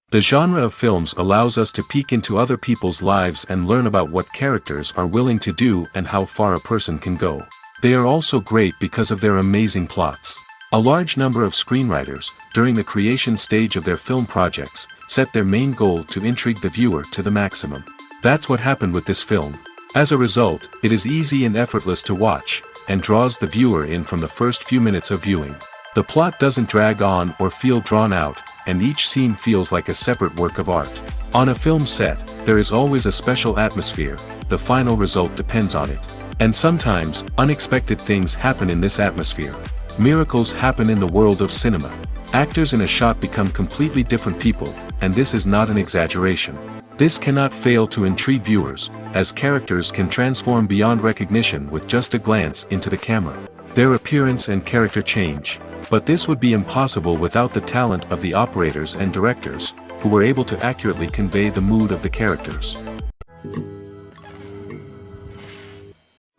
The genre of films allows us to peek into other people's lives and learn about what characters are willing to do and how far a person can go. They are also great because of their amazing plots. A large number of screenwriters, during the creation stage of their film projects, set their main goal to intrigue the viewer to the maximum. That's what happened with this film. As a result, it is easy and effortless to watch, and draws the viewer in from the first few minutes of viewing. The plot doesn't drag on or feel drawn out, and each scene feels like a separate work of art. On a film set, there is always a special atmosphere, the final result depends on it. And sometimes, unexpected things happen in this atmosphere. Miracles happen in the world of cinema. Actors in a shot become completely different people, and this is not an exaggeration. This cannot fail to intrigue viewers, as characters can transform beyond recognition with just a glance into the camera. Their appearance and character change. But this would be impossible without the talent of the operators and directors, who were able to accurately convey the mood of the characters.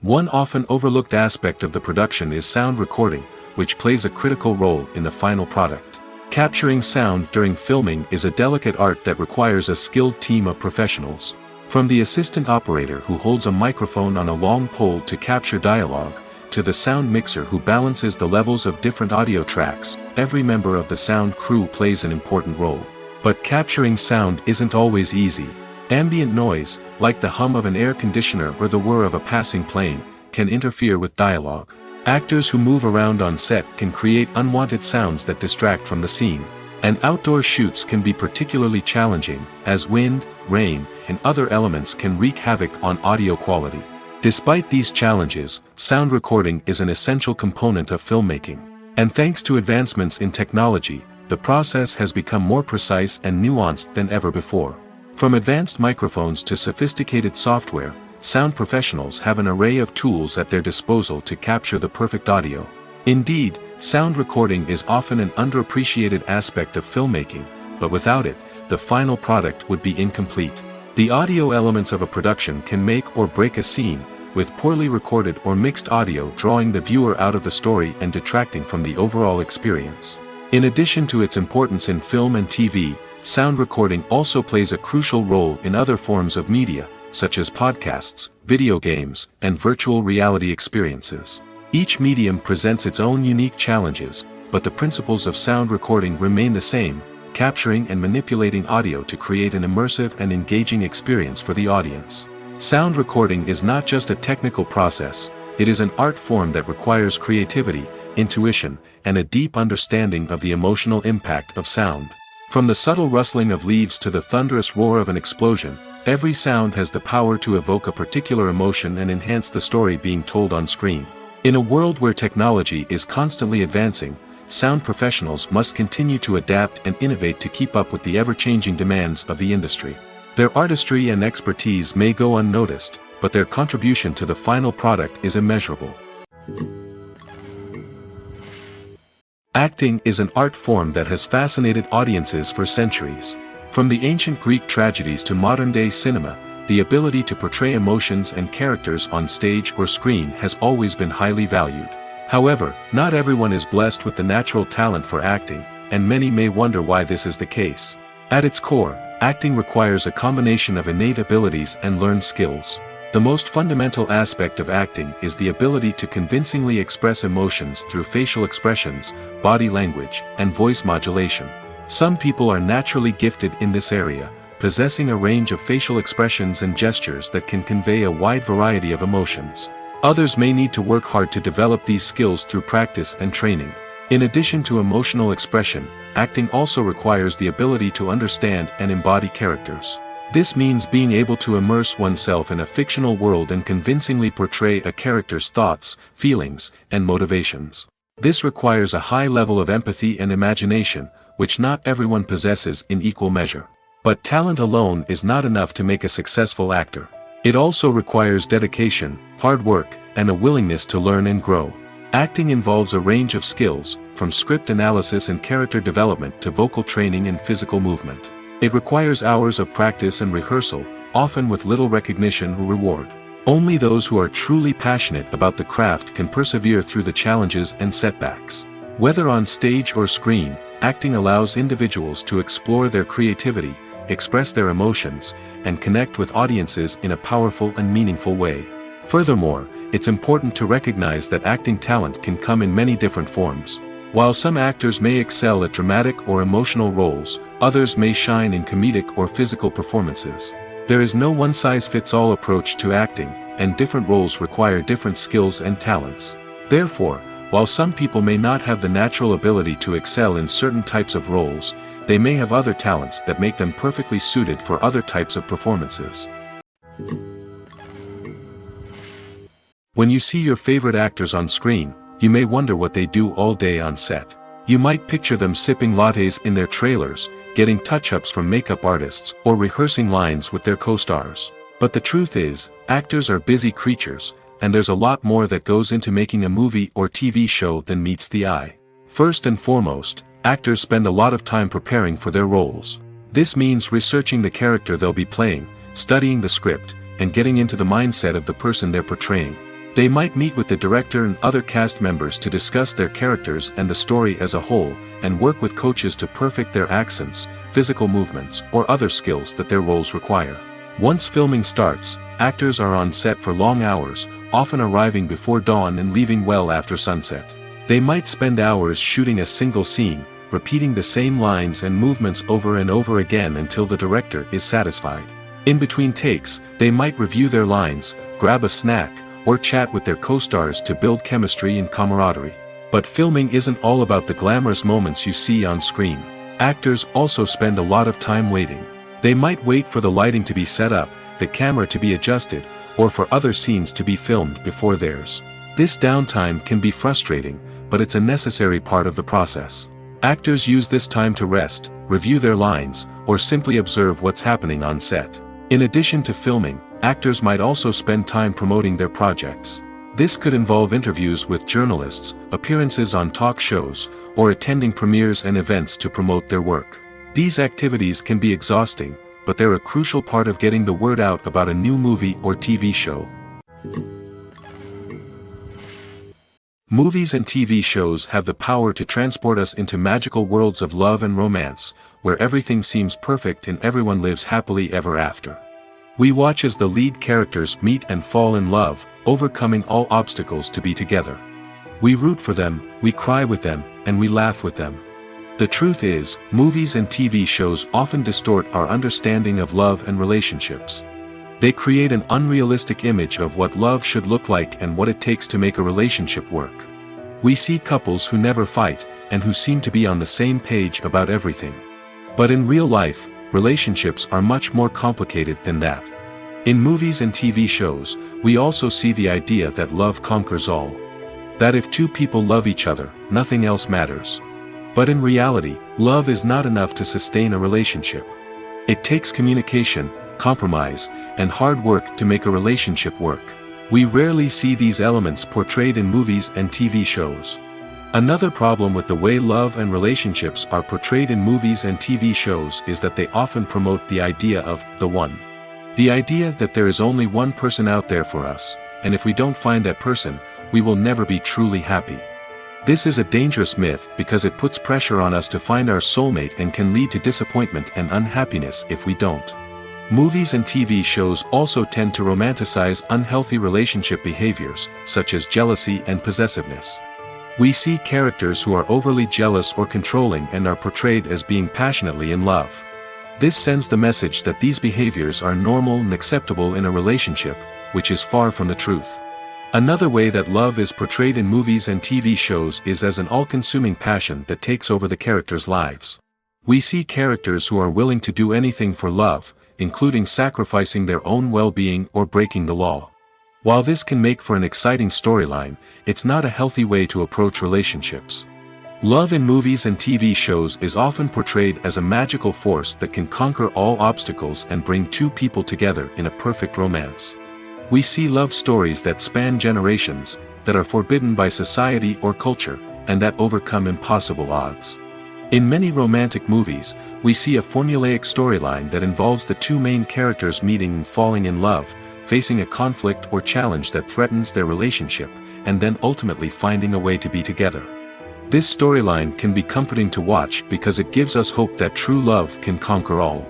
One often overlooked aspect of the production is sound recording, which plays a critical role in the final product. Capturing sound during filming is a delicate art that requires a skilled team of professionals. From the assistant operator who holds a microphone on a long pole to capture dialogue, to the sound mixer who balances the levels of different audio tracks, every member of the sound crew plays an important role. But capturing sound isn't always easy. Ambient noise, like the hum of an air conditioner or the whir of a passing plane, can interfere with dialogue. Actors who move around on set can create unwanted sounds that distract from the scene. And outdoor shoots can be particularly challenging, as wind, rain, and other elements can wreak havoc on audio quality. Despite these challenges, sound recording is an essential component of filmmaking. And thanks to advancements in technology, the process has become more precise and nuanced than ever before. From advanced microphones to sophisticated software, sound professionals have an array of tools at their disposal to capture the perfect audio. Indeed, sound recording is often an underappreciated aspect of filmmaking, but without it, the final product would be incomplete. The audio elements of a production can make or break a scene, with poorly recorded or mixed audio drawing the viewer out of the story and detracting from the overall experience. In addition to its importance in film and TV, sound recording also plays a crucial role in other forms of media, such as podcasts, video games, and virtual reality experiences. Each medium presents its own unique challenges, but the principles of sound recording remain the same: capturing and manipulating audio to create an immersive and engaging experience for the audience. Sound recording is not just a technical process, it is an art form that requires creativity, intuition, and a deep understanding of the emotional impact of sound. From the subtle rustling of leaves to the thunderous roar of an explosion, every sound has the power to evoke a particular emotion and enhance the story being told on screen. In a world where technology is constantly advancing, sound professionals must continue to adapt and innovate to keep up with the ever-changing demands of the industry. Their artistry and expertise may go unnoticed, but their contribution to the final product is immeasurable. Acting is an art form that has fascinated audiences for centuries. From the ancient Greek tragedies to modern-day cinema, the ability to portray emotions and characters on stage or screen has always been highly valued. However, not everyone is blessed with the natural talent for acting, and many may wonder why this is the case. At its core, acting requires a combination of innate abilities and learned skills. The most fundamental aspect of acting is the ability to convincingly express emotions through facial expressions, body language, and voice modulation. Some people are naturally gifted in this area, possessing a range of facial expressions and gestures that can convey a wide variety of emotions. Others may need to work hard to develop these skills through practice and training. In addition to emotional expression, acting also requires the ability to understand and embody characters. This means being able to immerse oneself in a fictional world and convincingly portray a character's thoughts, feelings, and motivations. This requires a high level of empathy and imagination, which not everyone possesses in equal measure. But talent alone is not enough to make a successful actor. It also requires dedication, hard work, and a willingness to learn and grow. Acting involves a range of skills, from script analysis and character development to vocal training and physical movement. It requires hours of practice and rehearsal, often with little recognition or reward. Only those who are truly passionate about the craft can persevere through the challenges and setbacks. Whether on stage or screen, acting allows individuals to explore their creativity, express their emotions, and connect with audiences in a powerful and meaningful way. Furthermore, it's important to recognize that acting talent can come in many different forms. While some actors may excel at dramatic or emotional roles, others may shine in comedic or physical performances. There is no one-size-fits-all approach to acting, and different roles require different skills and talents. Therefore, while some people may not have the natural ability to excel in certain types of roles, they may have other talents that make them perfectly suited for other types of performances. When you see your favorite actors on screen, you may wonder what they do all day on set. You might picture them sipping lattes in their trailers, getting touch-ups from makeup artists, or rehearsing lines with their co-stars. But the truth is, actors are busy creatures, and there's a lot more that goes into making a movie or TV show than meets the eye. First and foremost, actors spend a lot of time preparing for their roles. This means researching the character they'll be playing, studying the script, and getting into the mindset of the person they're portraying. They might meet with the director and other cast members to discuss their characters and the story as a whole, and work with coaches to perfect their accents, physical movements, or other skills that their roles require. Once filming starts, actors are on set for long hours, often arriving before dawn and leaving well after sunset. They might spend hours shooting a single scene, repeating the same lines and movements over and over again until the director is satisfied. In between takes, they might review their lines, grab a snack, or chat with their co-stars to build chemistry and camaraderie. But filming isn't all about the glamorous moments you see on screen. Actors also spend a lot of time waiting. They might wait for the lighting to be set up, the camera to be adjusted, or for other scenes to be filmed before theirs. This downtime can be frustrating, but it's a necessary part of the process. Actors use this time to rest, review their lines, or simply observe what's happening on set. In addition to filming, actors might also spend time promoting their projects. This could involve interviews with journalists, appearances on talk shows, or attending premieres and events to promote their work. These activities can be exhausting, but they're a crucial part of getting the word out about a new movie or TV show. Movies and TV shows have the power to transport us into magical worlds of love and romance, where everything seems perfect and everyone lives happily ever after. We watch as the lead characters meet and fall in love, overcoming all obstacles to be together. We root for them, we cry with them, and we laugh with them. The truth is, movies and TV shows often distort our understanding of love and relationships. They create an unrealistic image of what love should look like and what it takes to make a relationship work. We see couples who never fight, and who seem to be on the same page about everything. But in real life, relationships are much more complicated than that. In movies and TV shows, we also see the idea that love conquers all. That if two people love each other, nothing else matters. But in reality, love is not enough to sustain a relationship. It takes communication, compromise, and hard work to make a relationship work. We rarely see these elements portrayed in movies and TV shows. Another problem with the way love and relationships are portrayed in movies and TV shows is that they often promote the idea of the one. The idea that there is only one person out there for us, and if we don't find that person, we will never be truly happy. This is a dangerous myth because it puts pressure on us to find our soulmate and can lead to disappointment and unhappiness if we don't. Movies and TV shows also tend to romanticize unhealthy relationship behaviors, such as jealousy and possessiveness. We see characters who are overly jealous or controlling and are portrayed as being passionately in love. This sends the message that these behaviors are normal and acceptable in a relationship, which is far from the truth. Another way that love is portrayed in movies and TV shows is as an all-consuming passion that takes over the characters' lives. We see characters who are willing to do anything for love, including sacrificing their own well-being or breaking the law. While this can make for an exciting storyline, it's not a healthy way to approach relationships. Love in movies and TV shows is often portrayed as a magical force that can conquer all obstacles and bring two people together in a perfect romance. We see love stories that span generations, that are forbidden by society or culture, and that overcome impossible odds. In many romantic movies, we see a formulaic storyline that involves the two main characters meeting and falling in love, facing a conflict or challenge that threatens their relationship, and then ultimately finding a way to be together. This storyline can be comforting to watch because it gives us hope that true love can conquer all.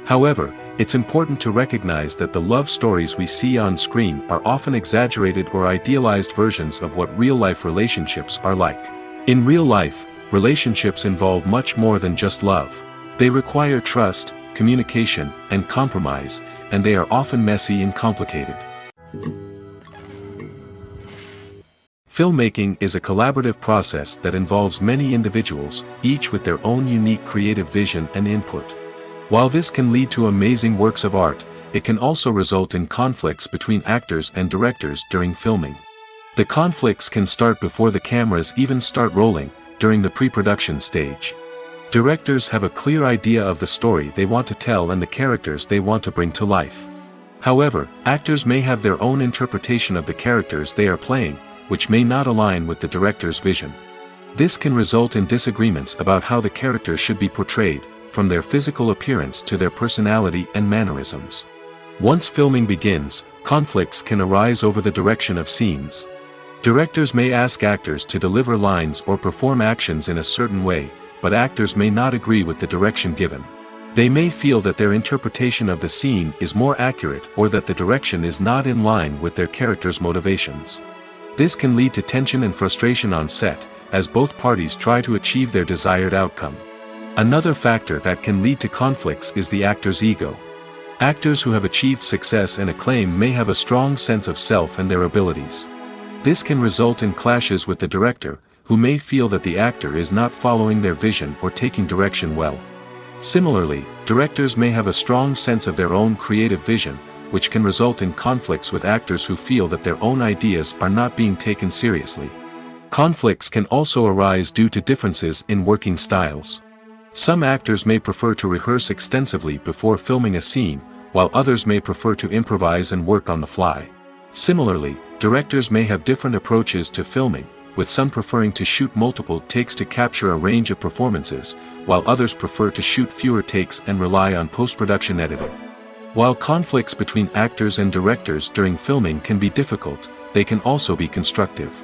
However, it's important to recognize that the love stories we see on screen are often exaggerated or idealized versions of what real-life relationships are like. In real life, relationships involve much more than just love. They require trust, communication, and compromise, and they are often messy and complicated. Filmmaking is a collaborative process that involves many individuals, each with their own unique creative vision and input. While this can lead to amazing works of art, it can also result in conflicts between actors and directors during filming. The conflicts can start before the cameras even start rolling, during the pre-production stage. Directors have a clear idea of the story they want to tell and the characters they want to bring to life. However, actors may have their own interpretation of the characters they are playing, which may not align with the director's vision. This can result in disagreements about how the characters should be portrayed, from their physical appearance to their personality and mannerisms. Once filming begins, conflicts can arise over the direction of scenes. Directors may ask actors to deliver lines or perform actions in a certain way, but actors may not agree with the direction given. They may feel that their interpretation of the scene is more accurate or that the direction is not in line with their character's motivations. This can lead to tension and frustration on set, as both parties try to achieve their desired outcome. Another factor that can lead to conflicts is the actor's ego. Actors who have achieved success and acclaim may have a strong sense of self and their abilities. This can result in clashes with the director, who may feel that the actor is not following their vision or taking direction well. Similarly, directors may have a strong sense of their own creative vision, which can result in conflicts with actors who feel that their own ideas are not being taken seriously. Conflicts can also arise due to differences in working styles. Some actors may prefer to rehearse extensively before filming a scene, while others may prefer to improvise and work on the fly. Similarly, directors may have different approaches to filming, with some preferring to shoot multiple takes to capture a range of performances, while others prefer to shoot fewer takes and rely on post-production editing. While conflicts between actors and directors during filming can be difficult, they can also be constructive.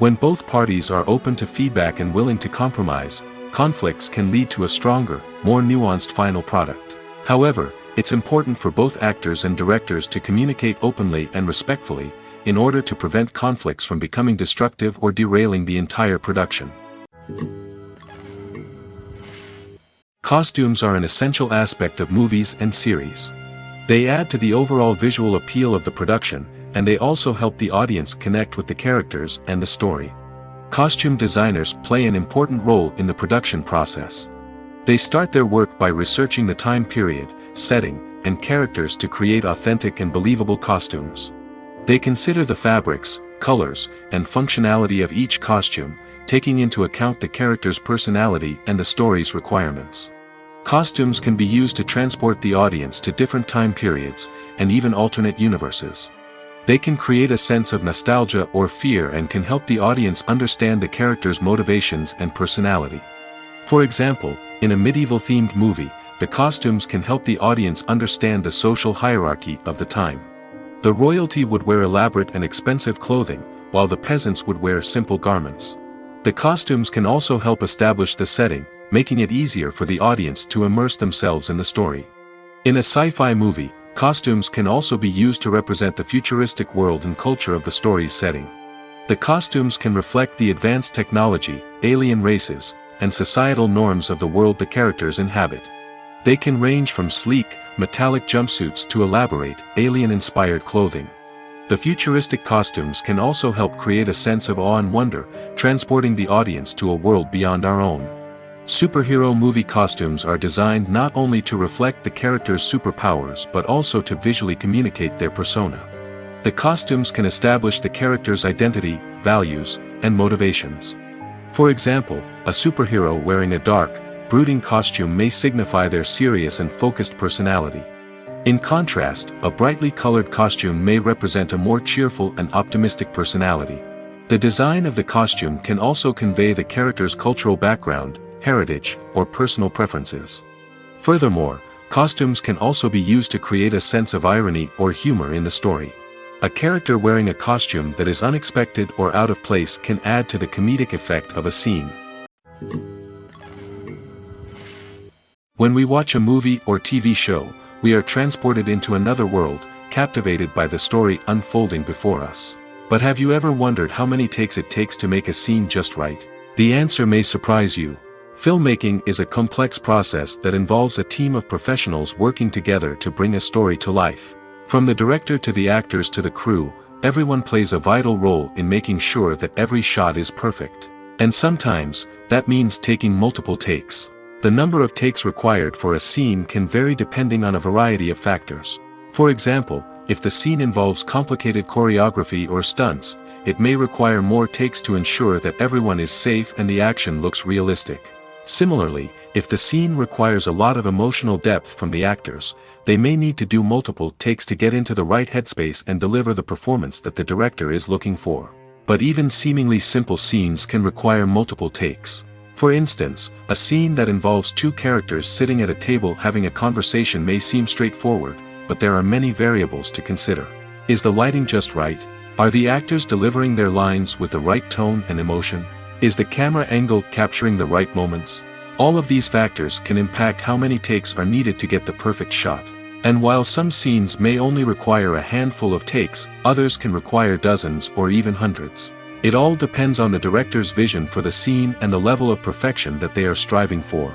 When both parties are open to feedback and willing to compromise, conflicts can lead to a stronger, more nuanced final product. However, it's important for both actors and directors to communicate openly and respectfully, in order to prevent conflicts from becoming destructive or derailing the entire production. Costumes are an essential aspect of movies and series. They add to the overall visual appeal of the production, and they also help the audience connect with the characters and the story. Costume designers play an important role in the production process. They start their work by researching the time period, setting, and characters to create authentic and believable costumes. They consider the fabrics, colors, and functionality of each costume, taking into account the character's personality and the story's requirements. Costumes can be used to transport the audience to different time periods, and even alternate universes. They can create a sense of nostalgia or fear and can help the audience understand the character's motivations and personality. For example, in a medieval-themed movie, the costumes can help the audience understand the social hierarchy of the time. The royalty would wear elaborate and expensive clothing, while the peasants would wear simple garments. The costumes can also help establish the setting, making it easier for the audience to immerse themselves in the story. In a sci-fi movie, costumes can also be used to represent the futuristic world and culture of the story's setting. The costumes can reflect the advanced technology, alien races, and societal norms of the world the characters inhabit. They can range from sleek, metallic jumpsuits to elaborate, alien-inspired clothing. The futuristic costumes can also help create a sense of awe and wonder, transporting the audience to a world beyond our own. Superhero movie costumes are designed not only to reflect the character's superpowers but also to visually communicate their persona. The costumes can establish the character's identity, values, and motivations. For example, a superhero wearing a dark, brooding costume may signify their serious and focused personality. In contrast, a brightly colored costume may represent a more cheerful and optimistic personality. The design of the costume can also convey the character's cultural background, heritage, or personal preferences. Furthermore, costumes can also be used to create a sense of irony or humor in the story. A character wearing a costume that is unexpected or out of place can add to the comedic effect of a scene. When we watch a movie or TV show, we are transported into another world, captivated by the story unfolding before us. But have you ever wondered how many takes it takes to make a scene just right? The answer may surprise you. Filmmaking is a complex process that involves a team of professionals working together to bring a story to life. From the director to the actors to the crew, everyone plays a vital role in making sure that every shot is perfect. And sometimes, that means taking multiple takes. The number of takes required for a scene can vary depending on a variety of factors. For example, if the scene involves complicated choreography or stunts, it may require more takes to ensure that everyone is safe and the action looks realistic. Similarly, if the scene requires a lot of emotional depth from the actors, they may need to do multiple takes to get into the right headspace and deliver the performance that the director is looking for. But even seemingly simple scenes can require multiple takes. For instance, a scene that involves two characters sitting at a table having a conversation may seem straightforward, but there are many variables to consider. Is the lighting just right? Are the actors delivering their lines with the right tone and emotion? Is the camera angle capturing the right moments? All of these factors can impact how many takes are needed to get the perfect shot. And while some scenes may only require a handful of takes, others can require dozens or even hundreds. It all depends on the director's vision for the scene and the level of perfection that they are striving for.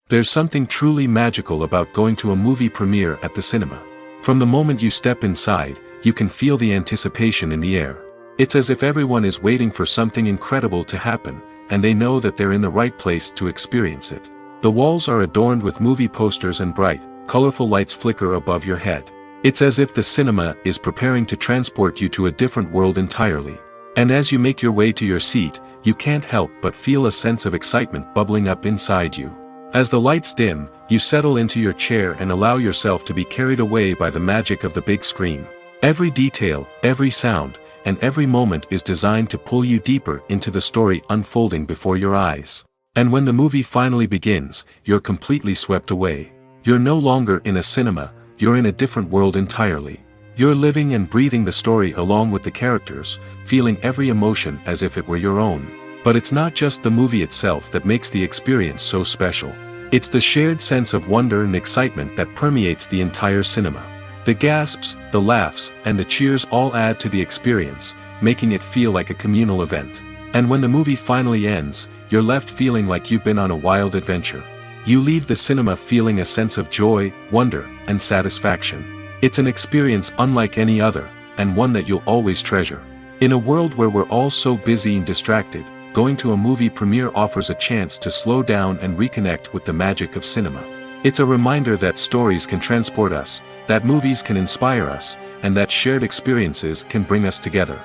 There's something truly magical about going to a movie premiere at the cinema. From the moment you step inside, you can feel the anticipation in the air. It's as if everyone is waiting for something incredible to happen, and they know that they're in the right place to experience it. The walls are adorned with movie posters and bright, colorful lights flicker above your head. It's as if the cinema is preparing to transport you to a different world entirely. And as you make your way to your seat, you can't help but feel a sense of excitement bubbling up inside you. As the lights dim, you settle into your chair and allow yourself to be carried away by the magic of the big screen. Every detail, every sound, and every moment is designed to pull you deeper into the story unfolding before your eyes. And when the movie finally begins, you're completely swept away. You're no longer in a cinema, you're in a different world entirely. You're living and breathing the story along with the characters, feeling every emotion as if it were your own. But it's not just the movie itself that makes the experience so special. It's the shared sense of wonder and excitement that permeates the entire cinema. The gasps, the laughs, and the cheers all add to the experience, making it feel like a communal event. And when the movie finally ends, you're left feeling like you've been on a wild adventure. You leave the cinema feeling a sense of joy, wonder, and satisfaction. It's an experience unlike any other, and one that you'll always treasure. In a world where we're all so busy and distracted, going to a movie premiere offers a chance to slow down and reconnect with the magic of cinema. It's a reminder that stories can transport us, that movies can inspire us, and that shared experiences can bring us together.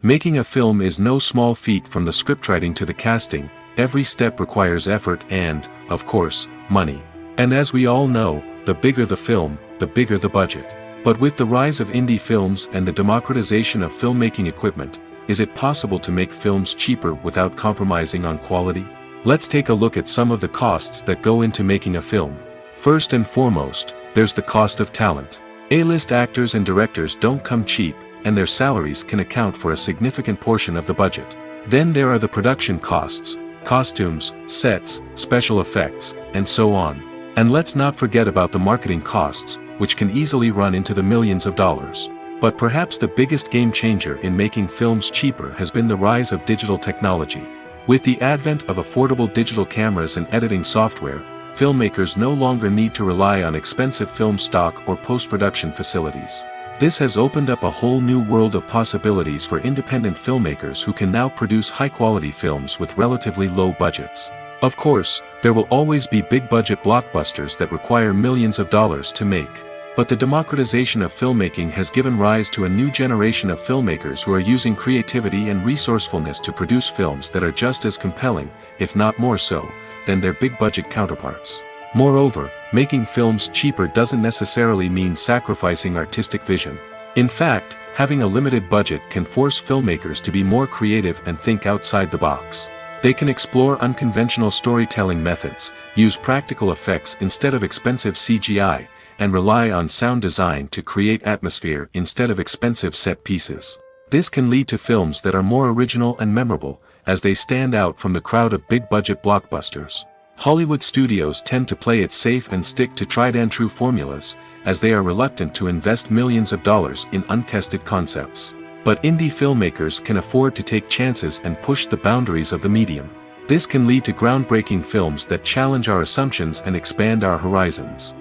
Making a film is no small feat. From the scriptwriting to the casting, every step requires effort and, of course, money. And as we all know, the bigger the film, the bigger the budget. But with the rise of indie films and the democratization of filmmaking equipment, is it possible to make films cheaper without compromising on quality? Let's take a look at some of the costs that go into making a film. First and foremost, there's the cost of talent. A-list actors and directors don't come cheap, and their salaries can account for a significant portion of the budget. Then there are the production costs, costumes, sets, special effects, and so on. And let's not forget about the marketing costs, which can easily run into the millions of dollars. But perhaps the biggest game changer in making films cheaper has been the rise of digital technology. With the advent of affordable digital cameras and editing software, filmmakers no longer need to rely on expensive film stock or post-production facilities. This has opened up a whole new world of possibilities for independent filmmakers who can now produce high-quality films with relatively low budgets. Of course, there will always be big-budget blockbusters that require millions of dollars to make. But the democratization of filmmaking has given rise to a new generation of filmmakers who are using creativity and resourcefulness to produce films that are just as compelling, if not more so, than their big-budget counterparts. Moreover, making films cheaper doesn't necessarily mean sacrificing artistic vision. In fact, having a limited budget can force filmmakers to be more creative and think outside the box. They can explore unconventional storytelling methods, use practical effects instead of expensive CGI, and rely on sound design to create atmosphere instead of expensive set pieces. This can lead to films that are more original and memorable, as they stand out from the crowd of big-budget blockbusters. Hollywood studios tend to play it safe and stick to tried-and-true formulas, as they are reluctant to invest millions of dollars in untested concepts. But indie filmmakers can afford to take chances and push the boundaries of the medium. This can lead to groundbreaking films that challenge our assumptions and expand our horizons.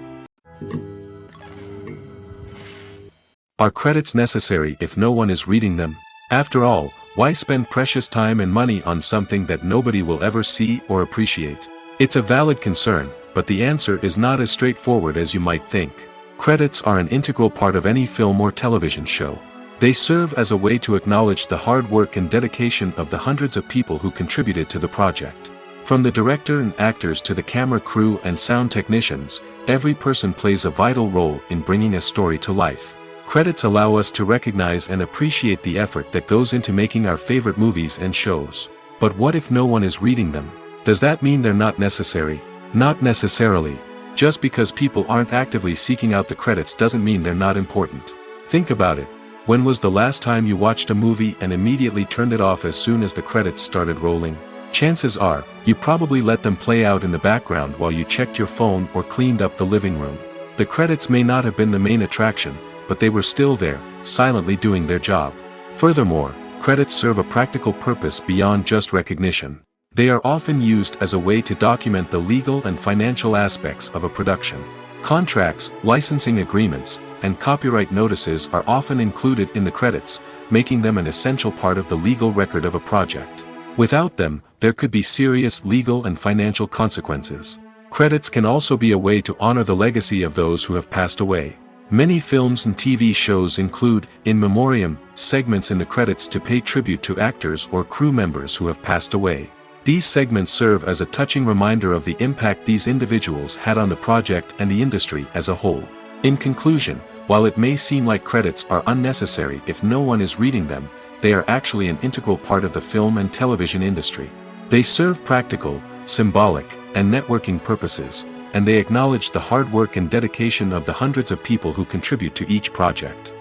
Are credits necessary if no one is reading them? After all, why spend precious time and money on something that nobody will ever see or appreciate? It's a valid concern, but the answer is not as straightforward as you might think. Credits are an integral part of any film or television show. They serve as a way to acknowledge the hard work and dedication of the hundreds of people who contributed to the project. From the director and actors to the camera crew and sound technicians, every person plays a vital role in bringing a story to life. Credits allow us to recognize and appreciate the effort that goes into making our favorite movies and shows. But what if no one is reading them? Does that mean they're not necessary? Not necessarily. Just because people aren't actively seeking out the credits doesn't mean they're not important. Think about it. When was the last time you watched a movie and immediately turned it off as soon as the credits started rolling? Chances are, you probably let them play out in the background while you checked your phone or cleaned up the living room. The credits may not have been the main attraction, but they were still there, silently doing their job. Furthermore, credits serve a practical purpose beyond just recognition. They are often used as a way to document the legal and financial aspects of a production. Contracts, licensing agreements, and copyright notices are often included in the credits, making them an essential part of the legal record of a project. Without them, there could be serious legal and financial consequences. Credits can also be a way to honor the legacy of those who have passed away. Many films and TV shows include, in memoriam, segments in the credits to pay tribute to actors or crew members who have passed away. These segments serve as a touching reminder of the impact these individuals had on the project and the industry as a whole. In conclusion, while it may seem like credits are unnecessary if no one is reading them, they are actually an integral part of the film and television industry. They serve practical, symbolic, and networking purposes, and they acknowledge the hard work and dedication of the hundreds of people who contribute to each project.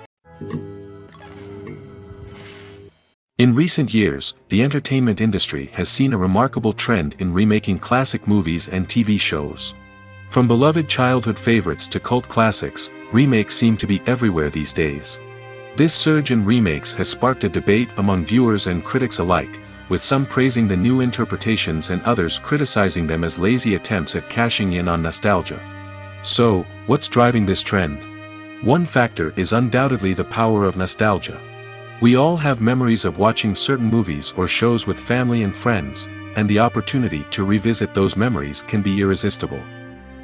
In recent years, the entertainment industry has seen a remarkable trend in remaking classic movies and TV shows. From beloved childhood favorites to cult classics, remakes seem to be everywhere these days. This surge in remakes has sparked a debate among viewers and critics alike, with some praising the new interpretations and others criticizing them as lazy attempts at cashing in on nostalgia. So, what's driving this trend? One factor is undoubtedly the power of nostalgia. We all have memories of watching certain movies or shows with family and friends, and the opportunity to revisit those memories can be irresistible.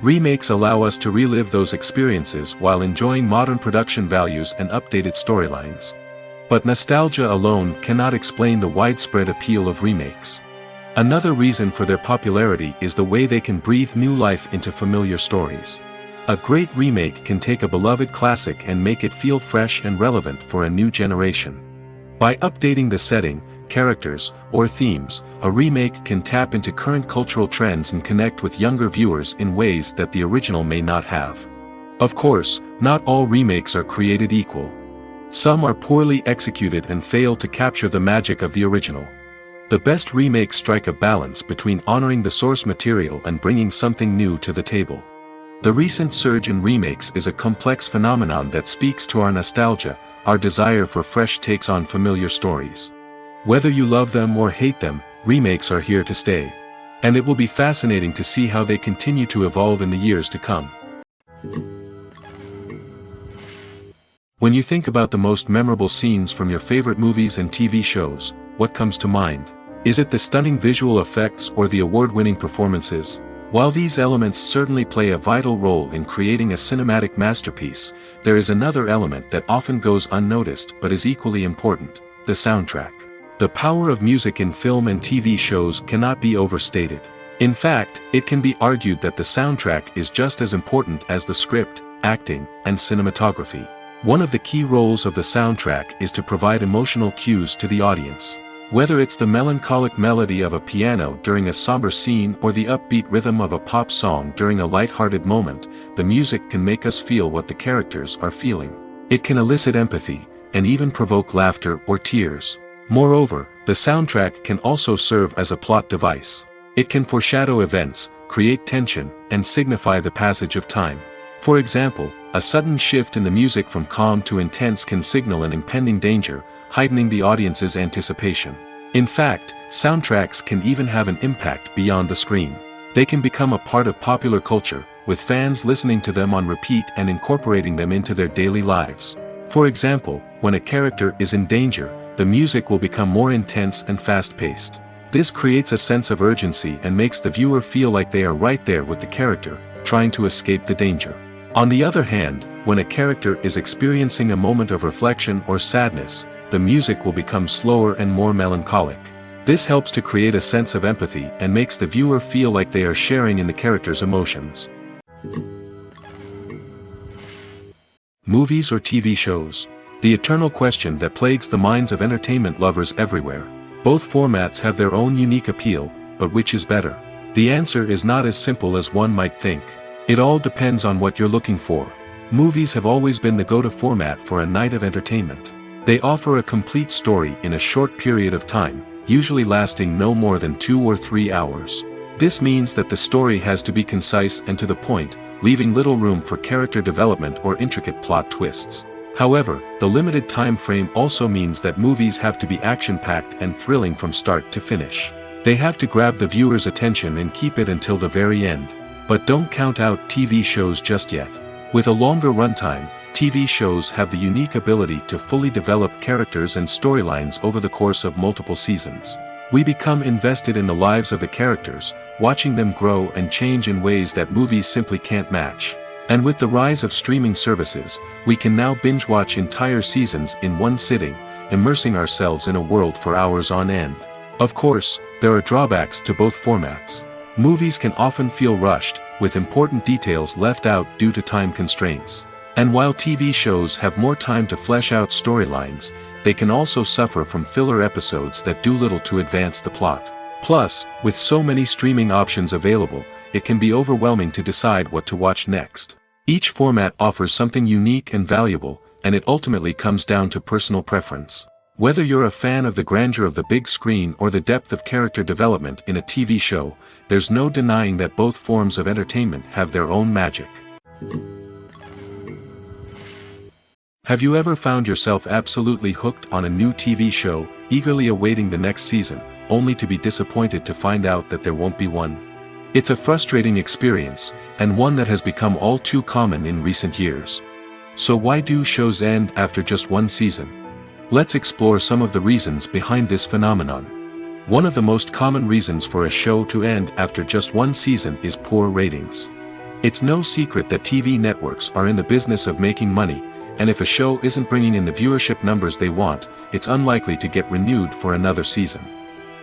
Remakes allow us to relive those experiences while enjoying modern production values and updated storylines. But nostalgia alone cannot explain the widespread appeal of remakes. Another reason for their popularity is the way they can breathe new life into familiar stories. A great remake can take a beloved classic and make it feel fresh and relevant for a new generation. By updating the setting, characters, or themes, a remake can tap into current cultural trends and connect with younger viewers in ways that the original may not have. Of course, not all remakes are created equal. Some are poorly executed and fail to capture the magic of the original. The best remakes strike a balance between honoring the source material and bringing something new to the table. The recent surge in remakes is a complex phenomenon that speaks to our nostalgia, our desire for fresh takes on familiar stories. Whether you love them or hate them, remakes are here to stay. And it will be fascinating to see how they continue to evolve in the years to come. When you think about the most memorable scenes from your favorite movies and TV shows, what comes to mind? Is it the stunning visual effects or the award-winning performances? While these elements certainly play a vital role in creating a cinematic masterpiece, there is another element that often goes unnoticed but is equally important: the soundtrack. The power of music in film and TV shows cannot be overstated. In fact, it can be argued that the soundtrack is just as important as the script, acting, and cinematography. One of the key roles of the soundtrack is to provide emotional cues to the audience. Whether it's the melancholic melody of a piano during a somber scene or the upbeat rhythm of a pop song during a light-hearted moment, the music can make us feel what the characters are feeling. It can elicit empathy, and even provoke laughter or tears. Moreover, the soundtrack can also serve as a plot device. It can foreshadow events, create tension, and signify the passage of time. For example, a sudden shift in the music from calm to intense can signal an impending danger, heightening the audience's anticipation. In fact, soundtracks can even have an impact beyond the screen. They can become a part of popular culture, with fans listening to them on repeat and incorporating them into their daily lives. For example, when a character is in danger, the music will become more intense and fast-paced. This creates a sense of urgency and makes the viewer feel like they are right there with the character, trying to escape the danger. On the other hand, when a character is experiencing a moment of reflection or sadness, the music will become slower and more melancholic. This helps to create a sense of empathy and makes the viewer feel like they are sharing in the character's emotions. Movies or TV shows? The eternal question that plagues the minds of entertainment lovers everywhere. Both formats have their own unique appeal, but which is better? The answer is not as simple as one might think. It all depends on what you're looking for. Movies have always been the go-to format for a night of entertainment. They offer a complete story in a short period of time, usually lasting no more than 2 or 3 hours. This means that the story has to be concise and to the point, leaving little room for character development or intricate plot twists. However, the limited time frame also means that movies have to be action-packed and thrilling from start to finish. They have to grab the viewer's attention and keep it until the very end. But don't count out TV shows just yet. With a longer runtime, TV shows have the unique ability to fully develop characters and storylines over the course of multiple seasons. We become invested in the lives of the characters, watching them grow and change in ways that movies simply can't match. And with the rise of streaming services, we can now binge-watch entire seasons in one sitting, immersing ourselves in a world for hours on end. Of course, there are drawbacks to both formats. Movies can often feel rushed, with important details left out due to time constraints. And while TV shows have more time to flesh out storylines, they can also suffer from filler episodes that do little to advance the plot. Plus, with so many streaming options available, it can be overwhelming to decide what to watch next. Each format offers something unique and valuable, and it ultimately comes down to personal preference. Whether you're a fan of the grandeur of the big screen or the depth of character development in a TV show, there's no denying that both forms of entertainment have their own magic. Have you ever found yourself absolutely hooked on a new TV show, eagerly awaiting the next season, only to be disappointed to find out that there won't be one? It's a frustrating experience, and one that has become all too common in recent years. So why do shows end after just one season? Let's explore some of the reasons behind this phenomenon. One of the most common reasons for a show to end after just one season is poor ratings. It's no secret that TV networks are in the business of making money, and if a show isn't bringing in the viewership numbers they want, it's unlikely to get renewed for another season.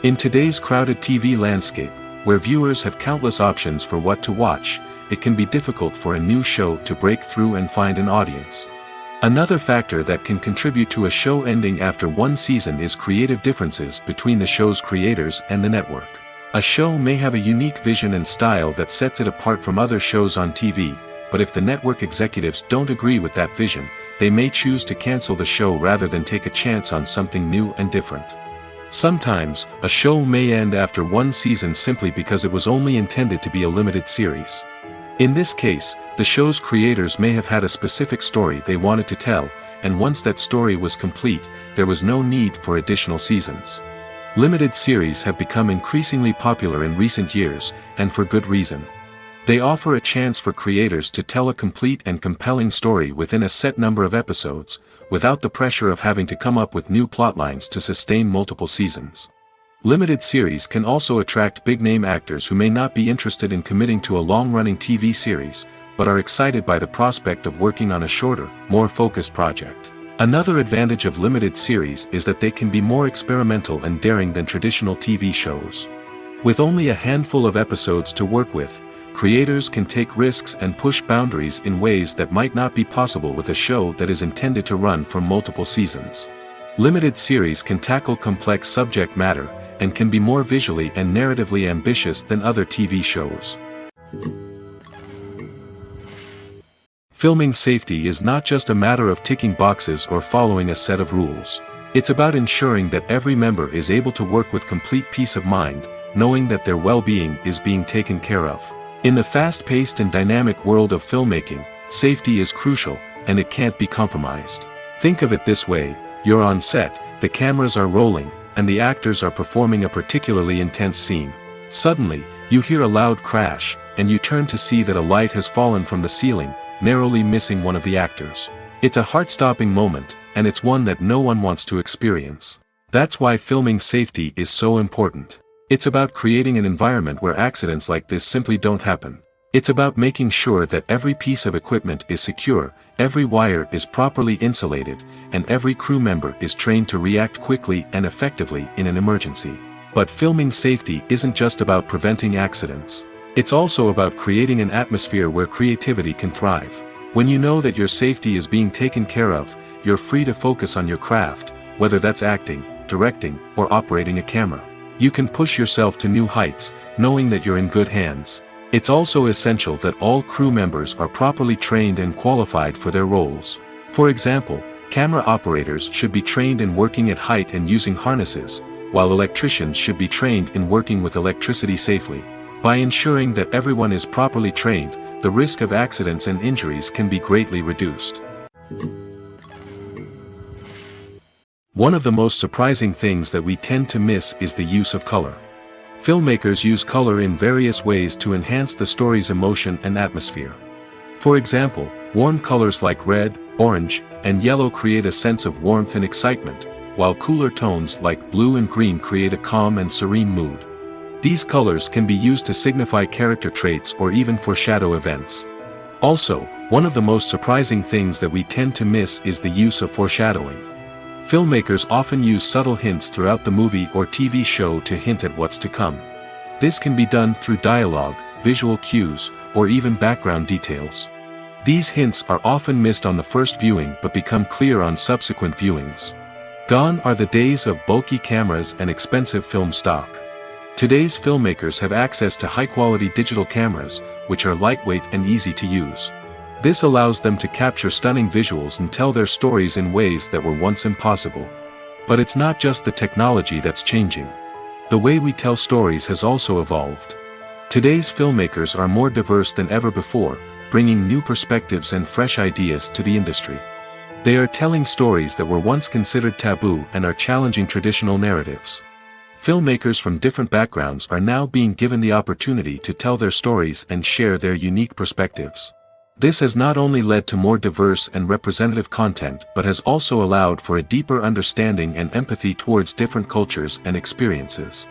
In today's crowded TV landscape, where viewers have countless options for what to watch, it can be difficult for a new show to break through and find an audience. Another factor that can contribute to a show ending after one season is creative differences between the show's creators and the network. A show may have a unique vision and style that sets it apart from other shows on TV, but if the network executives don't agree with that vision, they may choose to cancel the show rather than take a chance on something new and different. Sometimes, a show may end after one season simply because it was only intended to be a limited series. In this case, the show's creators may have had a specific story they wanted to tell, and once that story was complete, there was no need for additional seasons. Limited series have become increasingly popular in recent years, and for good reason. They offer a chance for creators to tell a complete and compelling story within a set number of episodes, without the pressure of having to come up with new plotlines to sustain multiple seasons. Limited series can also attract big-name actors who may not be interested in committing to a long-running TV series, but are excited by the prospect of working on a shorter, more focused project. Another advantage of limited series is that they can be more experimental and daring than traditional TV shows. With only a handful of episodes to work with, creators can take risks and push boundaries in ways that might not be possible with a show that is intended to run for multiple seasons. Limited series can tackle complex subject matter, and can be more visually and narratively ambitious than other TV shows. Filming safety is not just a matter of ticking boxes or following a set of rules. It's about ensuring that every member is able to work with complete peace of mind, knowing that their well-being is being taken care of. In the fast-paced and dynamic world of filmmaking, safety is crucial, and it can't be compromised. Think of it this way: you're on set, the cameras are rolling, and the actors are performing a particularly intense scene. Suddenly, you hear a loud crash, and you turn to see that a light has fallen from the ceiling, narrowly missing one of the actors. It's a heart-stopping moment, and it's one that no one wants to experience. That's why filming safety is so important. It's about creating an environment where accidents like this simply don't happen. It's about making sure that every piece of equipment is secure, every wire is properly insulated, and every crew member is trained to react quickly and effectively in an emergency. But filming safety isn't just about preventing accidents. It's also about creating an atmosphere where creativity can thrive. When you know that your safety is being taken care of, you're free to focus on your craft, whether that's acting, directing, or operating a camera. You can push yourself to new heights, knowing that you're in good hands. It's also essential that all crew members are properly trained and qualified for their roles. For example, camera operators should be trained in working at height and using harnesses, while electricians should be trained in working with electricity safely. By ensuring that everyone is properly trained, the risk of accidents and injuries can be greatly reduced. One of the most surprising things that we tend to miss is the use of color. Filmmakers use color in various ways to enhance the story's emotion and atmosphere. For example, warm colors like red, orange, and yellow create a sense of warmth and excitement, while cooler tones like blue and green create a calm and serene mood. These colors can be used to signify character traits or even foreshadow events. Also, one of the most surprising things that we tend to miss is the use of foreshadowing. Filmmakers often use subtle hints throughout the movie or TV show to hint at what's to come. This can be done through dialogue, visual cues, or even background details. These hints are often missed on the first viewing but become clear on subsequent viewings. Gone are the days of bulky cameras and expensive film stock. Today's filmmakers have access to high-quality digital cameras, which are lightweight and easy to use. This allows them to capture stunning visuals and tell their stories in ways that were once impossible. But it's not just the technology that's changing. The way we tell stories has also evolved. Today's filmmakers are more diverse than ever before, bringing new perspectives and fresh ideas to the industry. They are telling stories that were once considered taboo and are challenging traditional narratives. Filmmakers from different backgrounds are now being given the opportunity to tell their stories and share their unique perspectives. This has not only led to more diverse and representative content but has also allowed for a deeper understanding and empathy towards different cultures and experiences.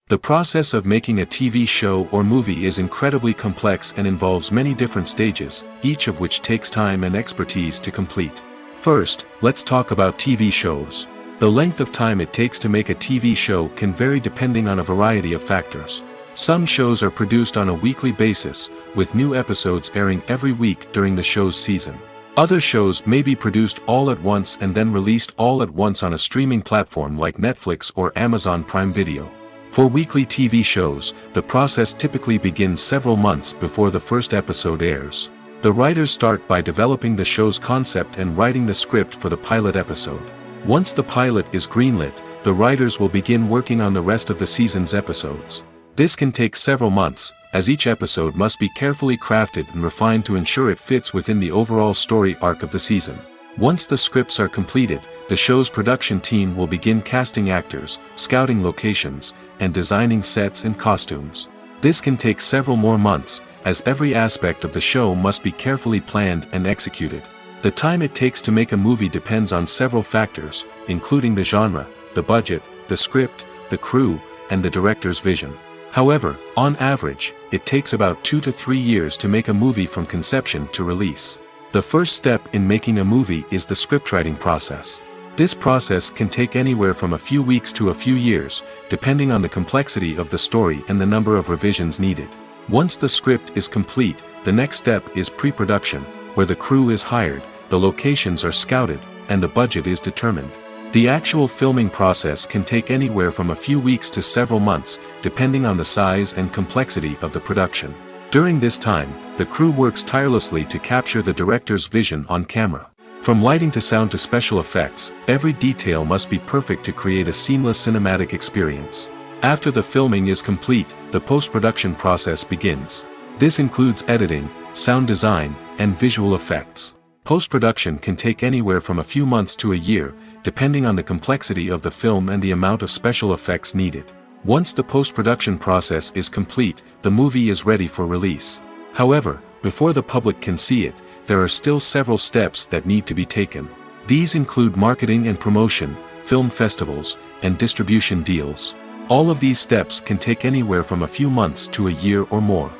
The process of making a TV show or movie is incredibly complex and involves many different stages, each of which takes time and expertise to complete. First, let's talk about TV shows. The length of time it takes to make a TV show can vary depending on a variety of factors. Some shows are produced on a weekly basis, with new episodes airing every week during the show's season. Other shows may be produced all at once and then released all at once on a streaming platform like Netflix or Amazon Prime Video. For weekly TV shows, the process typically begins several months before the first episode airs. The writers start by developing the show's concept and writing the script for the pilot episode. Once the pilot is greenlit, the writers will begin working on the rest of the season's episodes. This can take several months, as each episode must be carefully crafted and refined to ensure it fits within the overall story arc of the season. Once the scripts are completed, the show's production team will begin casting actors, scouting locations, and designing sets and costumes. This can take several more months, as every aspect of the show must be carefully planned and executed. The time it takes to make a movie depends on several factors, including the genre, the budget, the script, the crew, and the director's vision. However, on average, it takes about 2 to 3 years to make a movie from conception to release. The first step in making a movie is the scriptwriting process. This process can take anywhere from a few weeks to a few years, depending on the complexity of the story and the number of revisions needed. Once the script is complete, the next step is pre-production, where the crew is hired, the locations are scouted, and the budget is determined. The actual filming process can take anywhere from a few weeks to several months, depending on the size and complexity of the production. During this time, the crew works tirelessly to capture the director's vision on camera. From lighting to sound to special effects, every detail must be perfect to create a seamless cinematic experience. After the filming is complete, the post-production process begins. This includes editing, sound design, and visual effects. Post-production can take anywhere from a few months to a year, depending on the complexity of the film and the amount of special effects needed. Once the post-production process is complete, the movie is ready for release. However, before the public can see it, there are still several steps that need to be taken. These include marketing and promotion, film festivals, and distribution deals. All of these steps can take anywhere from a few months to a year or more.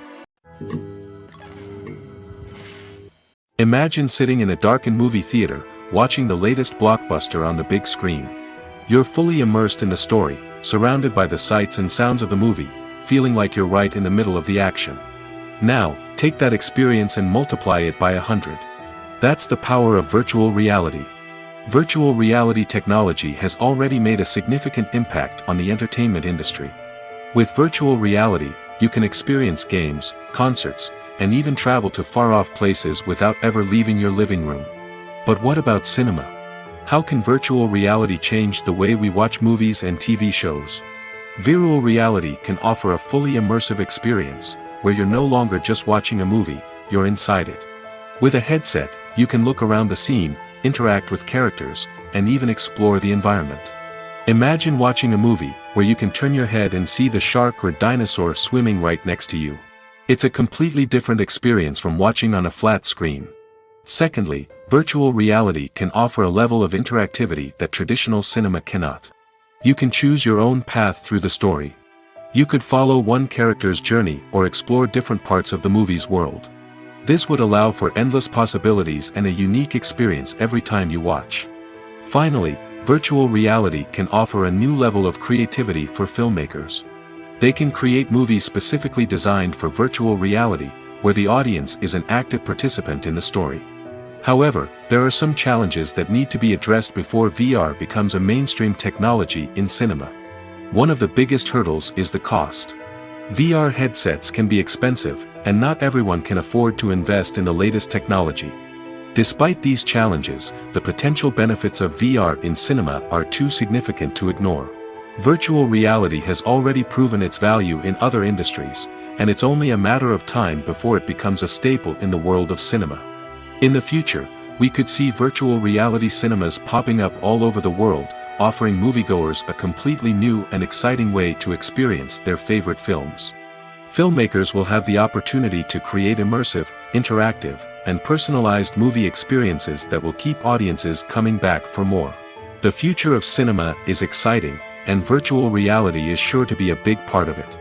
Imagine sitting in a darkened movie theater, watching the latest blockbuster on the big screen. You're fully immersed in the story, surrounded by the sights and sounds of the movie, feeling like you're right in the middle of the action. Now, take that experience and multiply it by 100. That's the power of virtual reality. Virtual reality technology has already made a significant impact on the entertainment industry. With virtual reality, you can experience games, concerts, and even travel to far-off places without ever leaving your living room. But what about cinema? How can virtual reality change the way we watch movies and TV shows? Virtual reality can offer a fully immersive experience, where you're no longer just watching a movie, you're inside it. With a headset, you can look around the scene, interact with characters, and even explore the environment. Imagine watching a movie, where you can turn your head and see the shark or dinosaur swimming right next to you. It's a completely different experience from watching on a flat screen. Secondly, virtual reality can offer a level of interactivity that traditional cinema cannot. You can choose your own path through the story. You could follow one character's journey or explore different parts of the movie's world. This would allow for endless possibilities and a unique experience every time you watch. Finally, virtual reality can offer a new level of creativity for filmmakers. They can create movies specifically designed for virtual reality, where the audience is an active participant in the story. However, there are some challenges that need to be addressed before VR becomes a mainstream technology in cinema. One of the biggest hurdles is the cost. VR headsets can be expensive, and not everyone can afford to invest in the latest technology. Despite these challenges, the potential benefits of VR in cinema are too significant to ignore. Virtual reality has already proven its value in other industries, and it's only a matter of time before it becomes a staple in the world of cinema. In the future, we could see virtual reality cinemas popping up all over the world, offering moviegoers a completely new and exciting way to experience their favorite films. Filmmakers will have the opportunity to create immersive, interactive, and personalized movie experiences that will keep audiences coming back for more. The future of cinema is exciting, and virtual reality is sure to be a big part of it.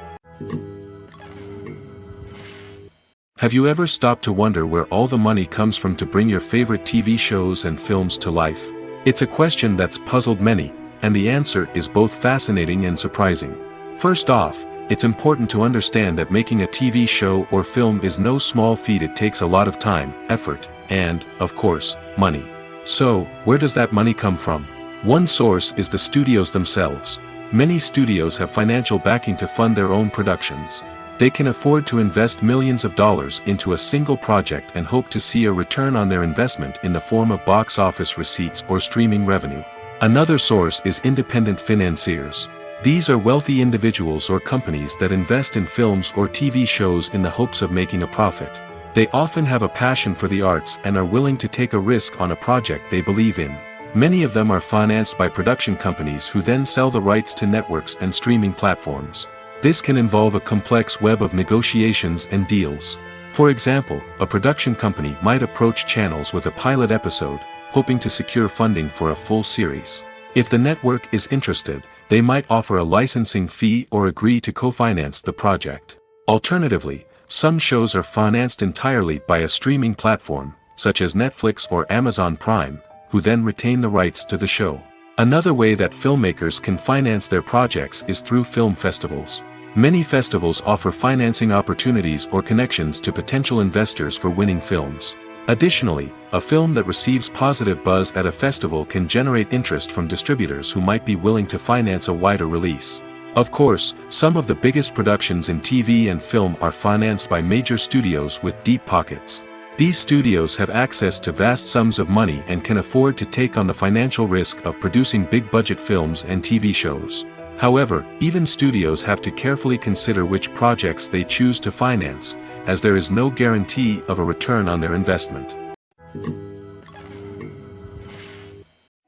Have you ever stopped to wonder where all the money comes from to bring your favorite TV shows and films to life? It's a question that's puzzled many, and the answer is both fascinating and surprising. First off, it's important to understand that making a TV show or film is no small feat. It takes a lot of time, effort, and, of course, money. So, where does that money come from? One source is the studios themselves. Many studios have financial backing to fund their own productions. They can afford to invest millions of dollars into a single project and hope to see a return on their investment in the form of box office receipts or streaming revenue. Another source is independent financiers. These are wealthy individuals or companies that invest in films or TV shows in the hopes of making a profit. They often have a passion for the arts and are willing to take a risk on a project they believe in. Many of them are financed by production companies who then sell the rights to networks and streaming platforms. This can involve a complex web of negotiations and deals. For example, a production company might approach channels with a pilot episode, hoping to secure funding for a full series. If the network is interested, they might offer a licensing fee or agree to co-finance the project. Alternatively, some shows are financed entirely by a streaming platform, such as Netflix or Amazon Prime, who then retain the rights to the show. Another way that filmmakers can finance their projects is through film festivals. Many festivals offer financing opportunities or connections to potential investors for winning films. Additionally, a film that receives positive buzz at a festival can generate interest from distributors who might be willing to finance a wider release. Of course, some of the biggest productions in TV and film are financed by major studios with deep pockets. These studios have access to vast sums of money and can afford to take on the financial risk of producing big-budget films and TV shows. However, even studios have to carefully consider which projects they choose to finance, as there is no guarantee of a return on their investment.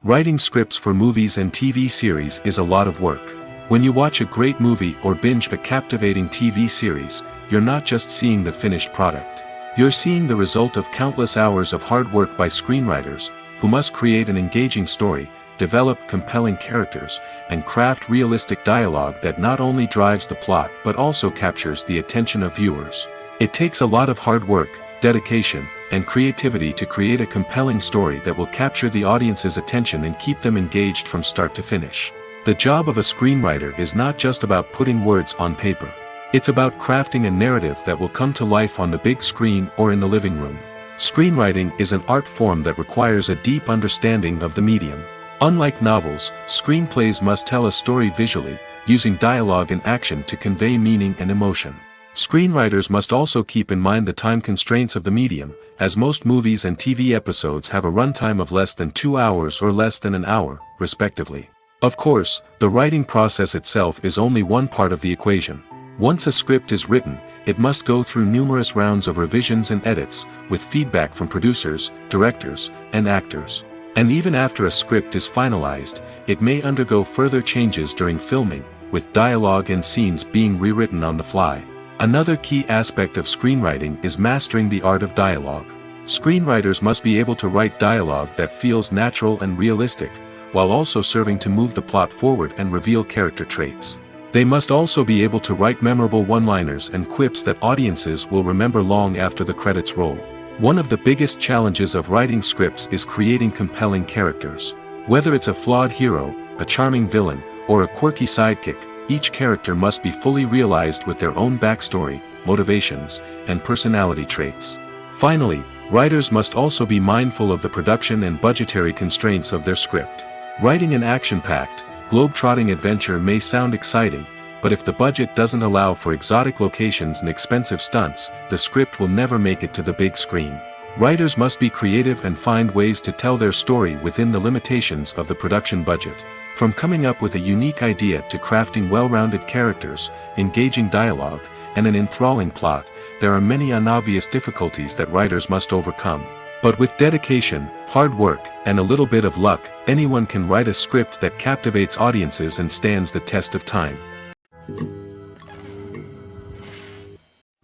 Writing scripts for movies and TV series is a lot of work. When you watch a great movie or binge a captivating TV series, you're not just seeing the finished product. You're seeing the result of countless hours of hard work by screenwriters, who must create an engaging story, develop compelling characters, and craft realistic dialogue that not only drives the plot but also captures the attention of viewers. It takes a lot of hard work, dedication, and creativity to create a compelling story that will capture the audience's attention and keep them engaged from start to finish. The job of a screenwriter is not just about putting words on paper. It's about crafting a narrative that will come to life on the big screen or in the living room. Screenwriting is an art form that requires a deep understanding of the medium. Unlike novels, screenplays must tell a story visually, using dialogue and action to convey meaning and emotion. Screenwriters must also keep in mind the time constraints of the medium, as most movies and TV episodes have a runtime of less than 2 hours or less than an hour, respectively. Of course, the writing process itself is only one part of the equation. Once a script is written, it must go through numerous rounds of revisions and edits, with feedback from producers, directors, and actors. And even after a script is finalized, it may undergo further changes during filming, with dialogue and scenes being rewritten on the fly. Another key aspect of screenwriting is mastering the art of dialogue. Screenwriters must be able to write dialogue that feels natural and realistic, while also serving to move the plot forward and reveal character traits. They must also be able to write memorable one-liners and quips that audiences will remember long after the credits roll. One of the biggest challenges of writing scripts is creating compelling characters. Whether it's a flawed hero, a charming villain, or a quirky sidekick, each character must be fully realized with their own backstory, motivations, and personality traits. Finally, writers must also be mindful of the production and budgetary constraints of their script. Writing an action-packed, globe-trotting adventure may sound exciting, but if the budget doesn't allow for exotic locations and expensive stunts, the script will never make it to the big screen. Writers must be creative and find ways to tell their story within the limitations of the production budget. From coming up with a unique idea to crafting well-rounded characters, engaging dialogue, and an enthralling plot, there are many unobvious difficulties that writers must overcome. But with dedication, hard work, and a little bit of luck, anyone can write a script that captivates audiences and stands the test of time.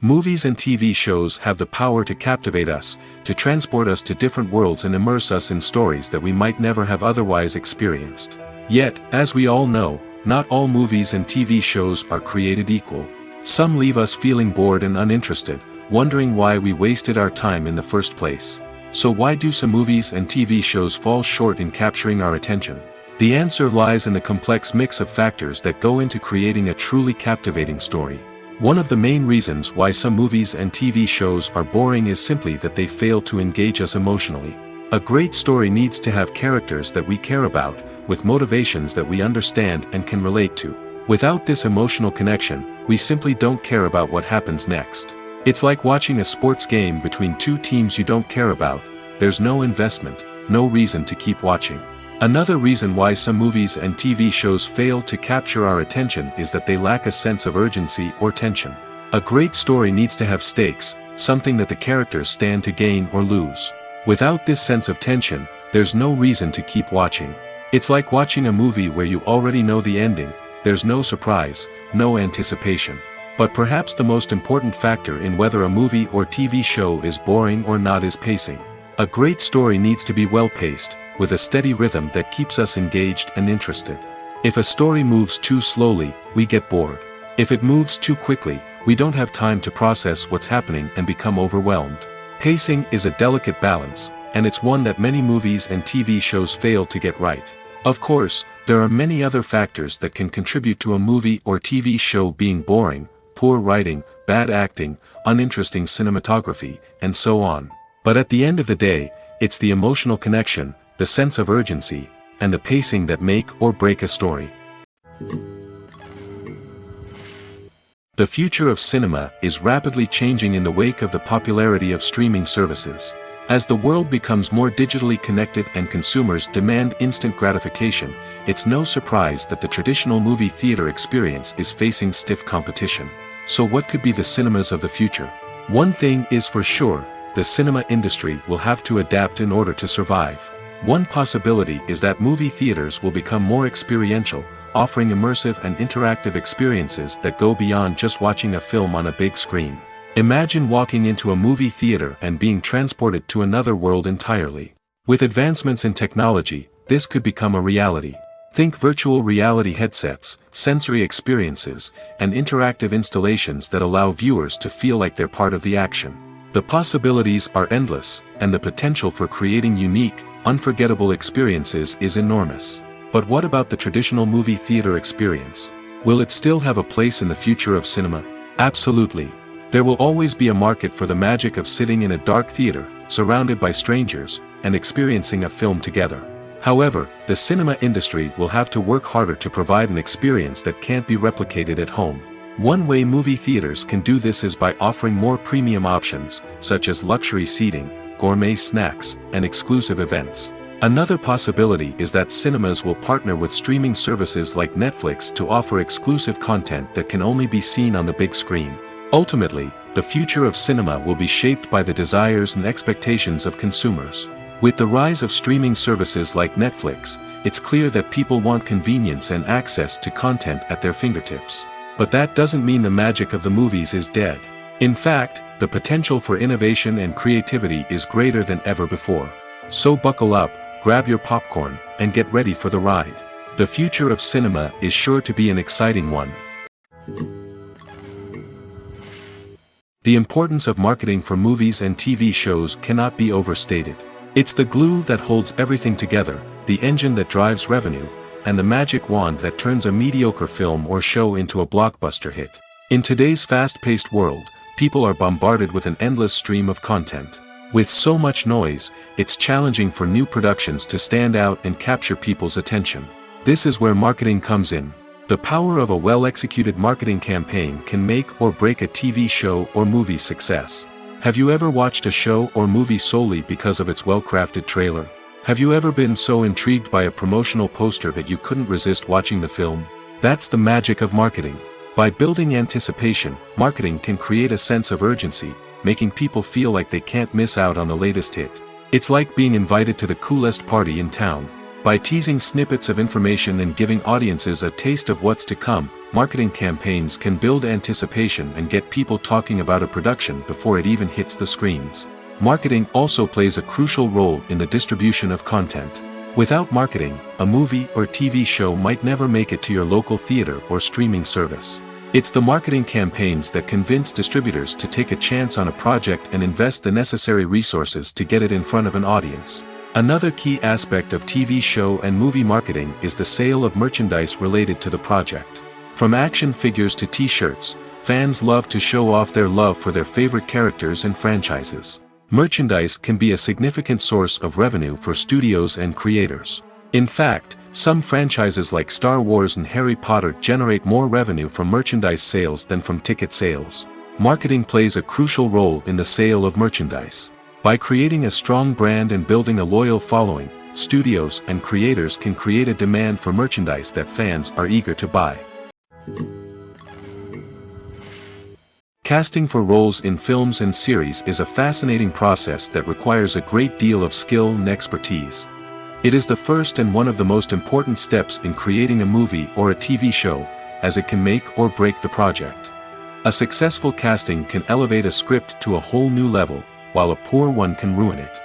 Movies and TV shows have the power to captivate us, to transport us to different worlds and immerse us in stories that we might never have otherwise experienced. Yet, as we all know, not all movies and TV shows are created equal. Some leave us feeling bored and uninterested, wondering why we wasted our time in the first place. So why do some movies and TV shows fall short in capturing our attention? The answer lies in the complex mix of factors that go into creating a truly captivating story. One of the main reasons why some movies and TV shows are boring is simply that they fail to engage us emotionally. A great story needs to have characters that we care about, with motivations that we understand and can relate to. Without this emotional connection, we simply don't care about what happens next. It's like watching a sports game between two teams you don't care about. There's no investment, no reason to keep watching. Another reason why some movies and TV shows fail to capture our attention is that they lack a sense of urgency or tension. A great story needs to have stakes, something that the characters stand to gain or lose. Without this sense of tension, there's no reason to keep watching. It's like watching a movie where you already know the ending. There's no surprise, no anticipation. But perhaps the most important factor in whether a movie or TV show is boring or not is pacing. A great story needs to be well-paced, with a steady rhythm that keeps us engaged and interested. If a story moves too slowly, we get bored. If it moves too quickly, we don't have time to process what's happening and become overwhelmed. Pacing is a delicate balance, and it's one that many movies and TV shows fail to get right. Of course, there are many other factors that can contribute to a movie or TV show being boring: poor writing, bad acting, uninteresting cinematography, and so on. But at the end of the day, it's the emotional connection, the sense of urgency, and the pacing that make or break a story. The future of cinema is rapidly changing in the wake of the popularity of streaming services. As the world becomes more digitally connected and consumers demand instant gratification, it's no surprise that the traditional movie theater experience is facing stiff competition. So what could be the cinemas of the future? One thing is for sure, the cinema industry will have to adapt in order to survive. One possibility is that movie theaters will become more experiential, offering immersive and interactive experiences that go beyond just watching a film on a big screen. Imagine walking into a movie theater and being transported to another world entirely. With advancements in technology, this could become a reality. Think virtual reality headsets, sensory experiences, and interactive installations that allow viewers to feel like they're part of the action. The possibilities are endless, and the potential for creating unique, unforgettable experiences is enormous. But what about the traditional movie theater experience? Will it still have a place in the future of cinema? Absolutely. There will always be a market for the magic of sitting in a dark theater, surrounded by strangers, and experiencing a film together. However, the cinema industry will have to work harder to provide an experience that can't be replicated at home. One way movie theaters can do this is by offering more premium options, such as luxury seating, gourmet snacks, and exclusive events. Another possibility is that cinemas will partner with streaming services like Netflix to offer exclusive content that can only be seen on the big screen. Ultimately, the future of cinema will be shaped by the desires and expectations of consumers. With the rise of streaming services like Netflix, it's clear that people want convenience and access to content at their fingertips. But that doesn't mean the magic of the movies is dead. In fact, the potential for innovation and creativity is greater than ever before. So buckle up, grab your popcorn, and get ready for the ride. The future of cinema is sure to be an exciting one. The importance of marketing for movies and TV shows cannot be overstated. It's the glue that holds everything together, the engine that drives revenue, and the magic wand that turns a mediocre film or show into a blockbuster hit. In today's fast-paced world, people are bombarded with an endless stream of content. With so much noise, it's challenging for new productions to stand out and capture people's attention. This is where marketing comes in. The power of a well-executed marketing campaign can make or break a TV show or movie's success. Have you ever watched a show or movie solely because of its well-crafted trailer? Have you ever been so intrigued by a promotional poster that you couldn't resist watching the film? That's the magic of marketing. By building anticipation, marketing can create a sense of urgency, making people feel like they can't miss out on the latest hit. It's like being invited to the coolest party in town. By teasing snippets of information and giving audiences a taste of what's to come, marketing campaigns can build anticipation and get people talking about a production before it even hits the screens. Marketing also plays a crucial role in the distribution of content. Without marketing, a movie or TV show might never make it to your local theater or streaming service. It's the marketing campaigns that convince distributors to take a chance on a project and invest the necessary resources to get it in front of an audience. Another key aspect of TV show and movie marketing is the sale of merchandise related to the project. From action figures to t-shirts, fans love to show off their love for their favorite characters and franchises. Merchandise can be a significant source of revenue for studios and creators. In fact, some franchises like Star Wars and Harry Potter generate more revenue from merchandise sales than from ticket sales. Marketing plays a crucial role in the sale of merchandise. By creating a strong brand and building a loyal following, studios and creators can create a demand for merchandise that fans are eager to buy. Casting for roles in films and series is a fascinating process that requires a great deal of skill and expertise. It is the first and one of the most important steps in creating a movie or a TV show, as it can make or break the project. A successful casting can elevate a script to a whole new level, while a poor one can ruin it.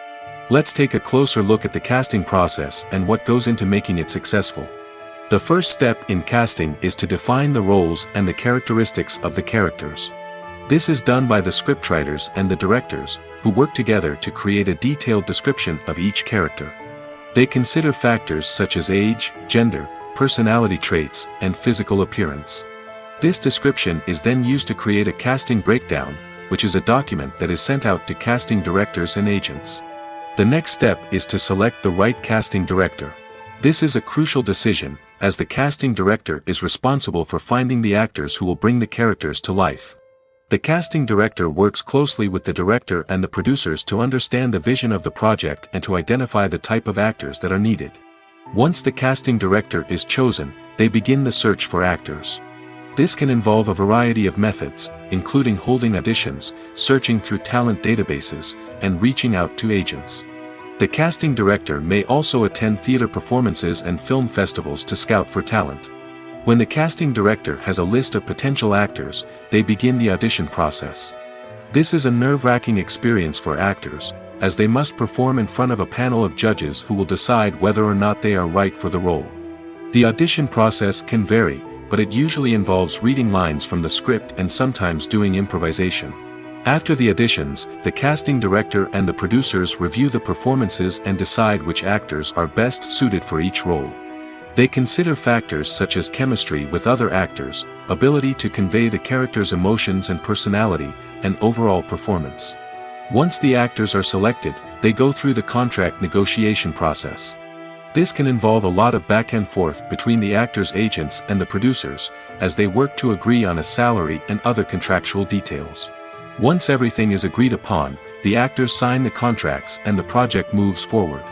Let's take a closer look at the casting process and what goes into making it successful. The first step in casting is to define the roles and the characteristics of the characters. This is done by the scriptwriters and the directors, who work together to create a detailed description of each character. They consider factors such as age, gender, personality traits, and physical appearance. This description is then used to create a casting breakdown, which is a document that is sent out to casting directors and agents. The next step is to select the right casting director. This is a crucial decision, as the casting director is responsible for finding the actors who will bring the characters to life. The casting director works closely with the director and the producers to understand the vision of the project and to identify the type of actors that are needed. Once the casting director is chosen, they begin the search for actors. This can involve a variety of methods, including holding auditions, searching through talent databases, and reaching out to agents. The casting director may also attend theater performances and film festivals to scout for talent. When the casting director has a list of potential actors, they begin the audition process. This is a nerve-wracking experience for actors, as they must perform in front of a panel of judges who will decide whether or not they are right for the role. The audition process can vary, but it usually involves reading lines from the script and sometimes doing improvisation. After the auditions, the casting director and the producers review the performances and decide which actors are best suited for each role. They consider factors such as chemistry with other actors, ability to convey the character's emotions and personality, and overall performance. Once the actors are selected, they go through the contract negotiation process. This can involve a lot of back and forth between the actors' agents and the producers, as they work to agree on a salary and other contractual details. Once everything is agreed upon, the actors sign the contracts and the project moves forward.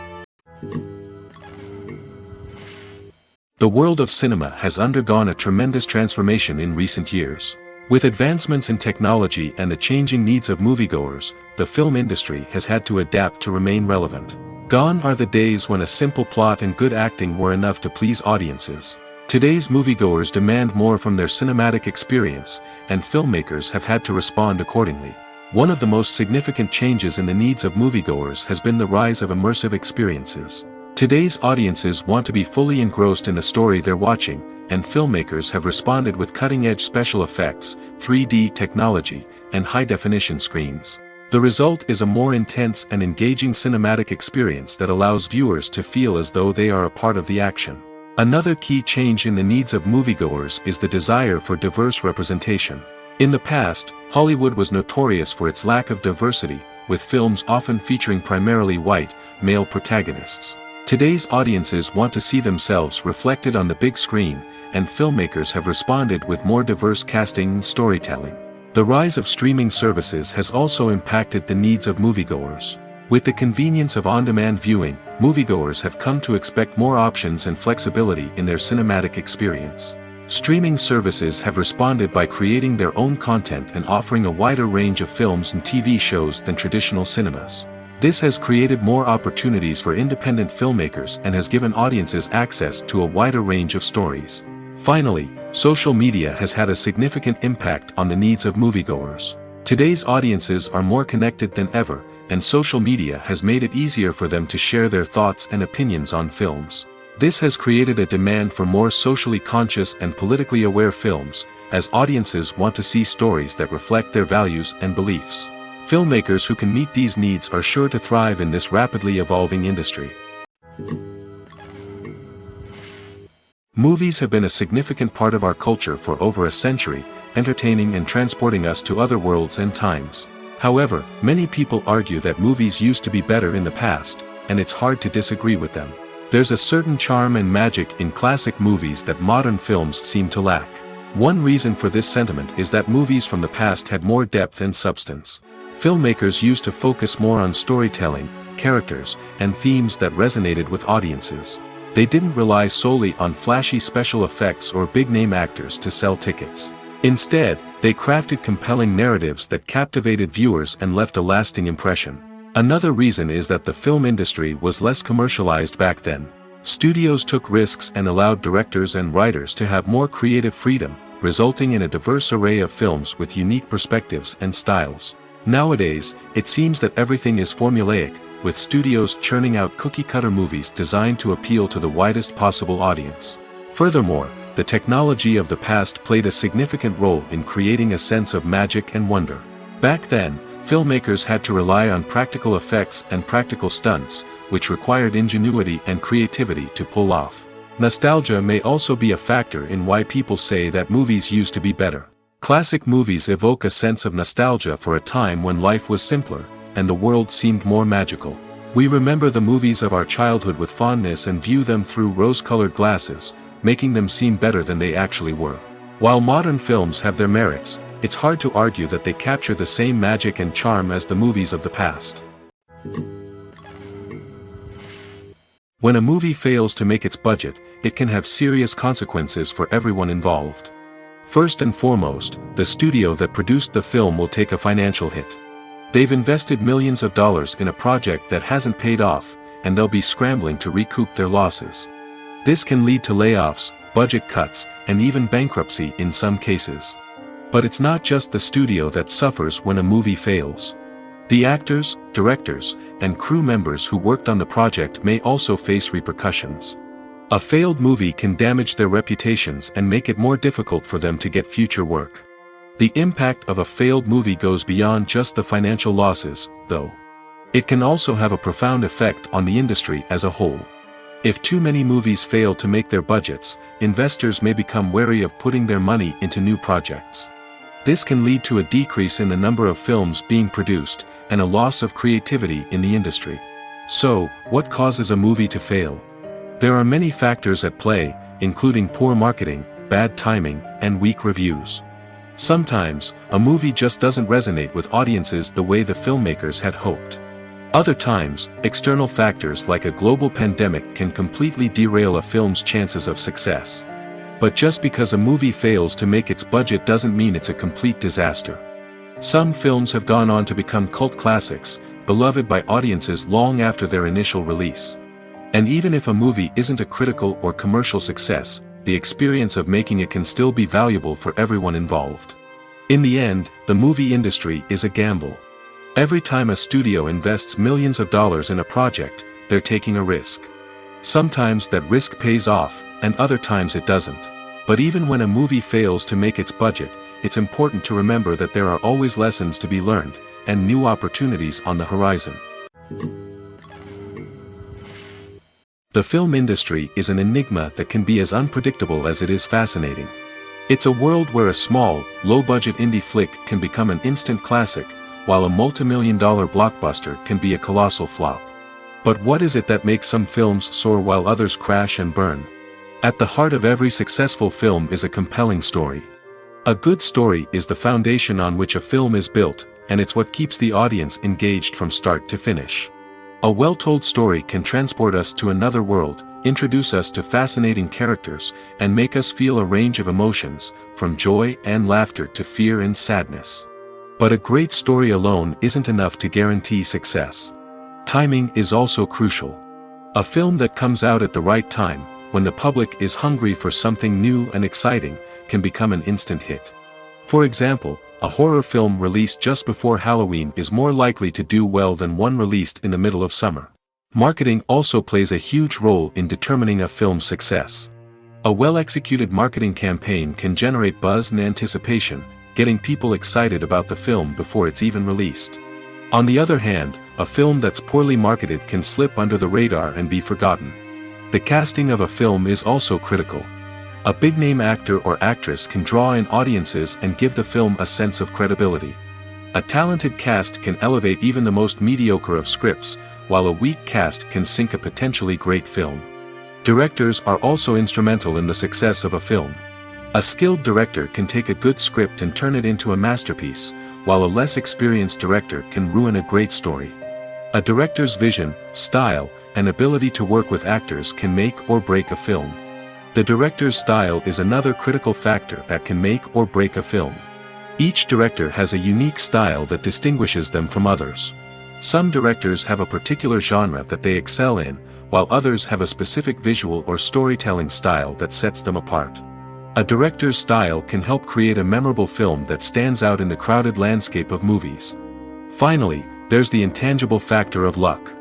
The world of cinema has undergone a tremendous transformation in recent years. With advancements in technology and the changing needs of moviegoers, the film industry has had to adapt to remain relevant. Gone are the days when a simple plot and good acting were enough to please audiences. Today's moviegoers demand more from their cinematic experience, and filmmakers have had to respond accordingly. One of the most significant changes in the needs of moviegoers has been the rise of immersive experiences. Today's audiences want to be fully engrossed in the story they're watching, and filmmakers have responded with cutting-edge special effects, 3D technology, and high-definition screens. The result is a more intense and engaging cinematic experience that allows viewers to feel as though they are a part of the action. Another key change in the needs of moviegoers is the desire for diverse representation. In the past, Hollywood was notorious for its lack of diversity, with films often featuring primarily white, male protagonists. Today's audiences want to see themselves reflected on the big screen, and filmmakers have responded with more diverse casting and storytelling. The rise of streaming services has also impacted the needs of moviegoers. With the convenience of on-demand viewing, moviegoers have come to expect more options and flexibility in their cinematic experience. Streaming services have responded by creating their own content and offering a wider range of films and TV shows than traditional cinemas. This has created more opportunities for independent filmmakers and has given audiences access to a wider range of stories. Finally, social media has had a significant impact on the needs of moviegoers. Today's audiences are more connected than ever, and social media has made it easier for them to share their thoughts and opinions on films. This has created a demand for more socially conscious and politically aware films, as audiences want to see stories that reflect their values and beliefs. Filmmakers who can meet these needs are sure to thrive in this rapidly evolving industry. Movies have been a significant part of our culture for over a century, entertaining and transporting us to other worlds and times. However, many people argue that movies used to be better in the past, and it's hard to disagree with them. There's a certain charm and magic in classic movies that modern films seem to lack. One reason for this sentiment is that movies from the past had more depth and substance. Filmmakers used to focus more on storytelling, characters, and themes that resonated with audiences. They didn't rely solely on flashy special effects or big-name actors to sell tickets. Instead, they crafted compelling narratives that captivated viewers and left a lasting impression. Another reason is that the film industry was less commercialized back then. Studios took risks and allowed directors and writers to have more creative freedom, resulting in a diverse array of films with unique perspectives and styles. Nowadays, it seems that everything is formulaic, with studios churning out cookie-cutter movies designed to appeal to the widest possible audience. Furthermore, the technology of the past played a significant role in creating a sense of magic and wonder. Back then, filmmakers had to rely on practical effects and practical stunts, which required ingenuity and creativity to pull off. Nostalgia may also be a factor in why people say that movies used to be better. Classic movies evoke a sense of nostalgia for a time when life was simpler, and the world seemed more magical. We remember the movies of our childhood with fondness and view them through rose-colored glasses, making them seem better than they actually were. While modern films have their merits, it's hard to argue that they capture the same magic and charm as the movies of the past. When a movie fails to make its budget, it can have serious consequences for everyone involved. First and foremost, the studio that produced the film will take a financial hit. They've invested millions of dollars in a project that hasn't paid off, and they'll be scrambling to recoup their losses. This can lead to layoffs, budget cuts, and even bankruptcy in some cases. But it's not just the studio that suffers when a movie fails. The actors, directors, and crew members who worked on the project may also face repercussions. A failed movie can damage their reputations and make it more difficult for them to get future work. The impact of a failed movie goes beyond just the financial losses, though. It can also have a profound effect on the industry as a whole. If too many movies fail to make their budgets, investors may become wary of putting their money into new projects. This can lead to a decrease in the number of films being produced, and a loss of creativity in the industry. So, what causes a movie to fail? There are many factors at play, including poor marketing, bad timing, and weak reviews. Sometimes, a movie just doesn't resonate with audiences the way the filmmakers had hoped. Other times, external factors like a global pandemic can completely derail a film's chances of success. But just because a movie fails to make its budget doesn't mean it's a complete disaster. Some films have gone on to become cult classics, beloved by audiences long after their initial release. And even if a movie isn't a critical or commercial success, the experience of making it can still be valuable for everyone involved. In the end, the movie industry is a gamble. Every time a studio invests millions of dollars in a project, they're taking a risk. Sometimes that risk pays off, and other times it doesn't. But even when a movie fails to make its budget, it's important to remember that there are always lessons to be learned, and new opportunities on the horizon. The film industry is an enigma that can be as unpredictable as it is fascinating. It's a world where a small, low-budget indie flick can become an instant classic, while a multi-million-dollar blockbuster can be a colossal flop. But what is it that makes some films soar while others crash and burn? At the heart of every successful film is a compelling story. A good story is the foundation on which a film is built, and it's what keeps the audience engaged from start to finish. A well-told story can transport us to another world, introduce us to fascinating characters, and make us feel a range of emotions, from joy and laughter to fear and sadness. But a great story alone isn't enough to guarantee success. Timing is also crucial. A film that comes out at the right time, when the public is hungry for something new and exciting, can become an instant hit. For example, a horror film released just before Halloween is more likely to do well than one released in the middle of summer. Marketing also plays a huge role in determining a film's success. A well-executed marketing campaign can generate buzz and anticipation, getting people excited about the film before it's even released. On the other hand, a film that's poorly marketed can slip under the radar and be forgotten. The casting of a film is also critical. A big-name actor or actress can draw in audiences and give the film a sense of credibility. A talented cast can elevate even the most mediocre of scripts, while a weak cast can sink a potentially great film. Directors are also instrumental in the success of a film. A skilled director can take a good script and turn it into a masterpiece, while a less experienced director can ruin a great story. A director's vision, style, and ability to work with actors can make or break a film. The director's style is another critical factor that can make or break a film. Each director has a unique style that distinguishes them from others. Some directors have a particular genre that they excel in, while others have a specific visual or storytelling style that sets them apart. A director's style can help create a memorable film that stands out in the crowded landscape of movies. Finally, there's the intangible factor of luck.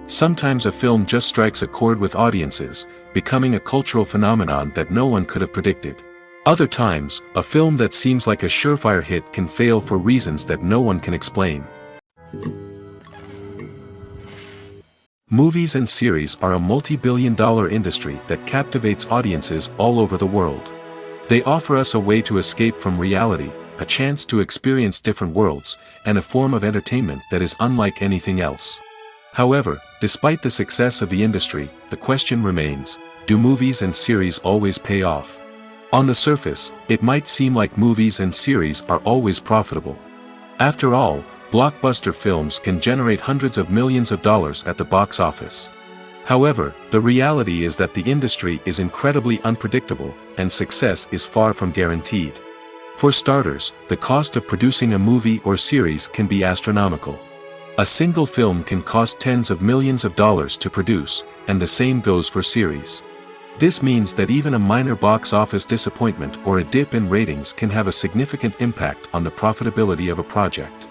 Sometimes a film just strikes a chord with audiences, becoming a cultural phenomenon that no one could have predicted. Other times, a film that seems like a surefire hit can fail for reasons that no one can explain. Movies and series are a multi-billion-dollar industry that captivates audiences all over the world. They offer us a way to escape from reality, a chance to experience different worlds, and a form of entertainment that is unlike anything else. However, despite the success of the industry, the question remains, do movies and series always pay off? On the surface, it might seem like movies and series are always profitable. After all, blockbuster films can generate hundreds of millions of dollars at the box office. However, the reality is that the industry is incredibly unpredictable, and success is far from guaranteed. For starters, the cost of producing a movie or series can be astronomical. A single film can cost tens of millions of dollars to produce, and the same goes for series. This means that even a minor box office disappointment or a dip in ratings can have a significant impact on the profitability of a project.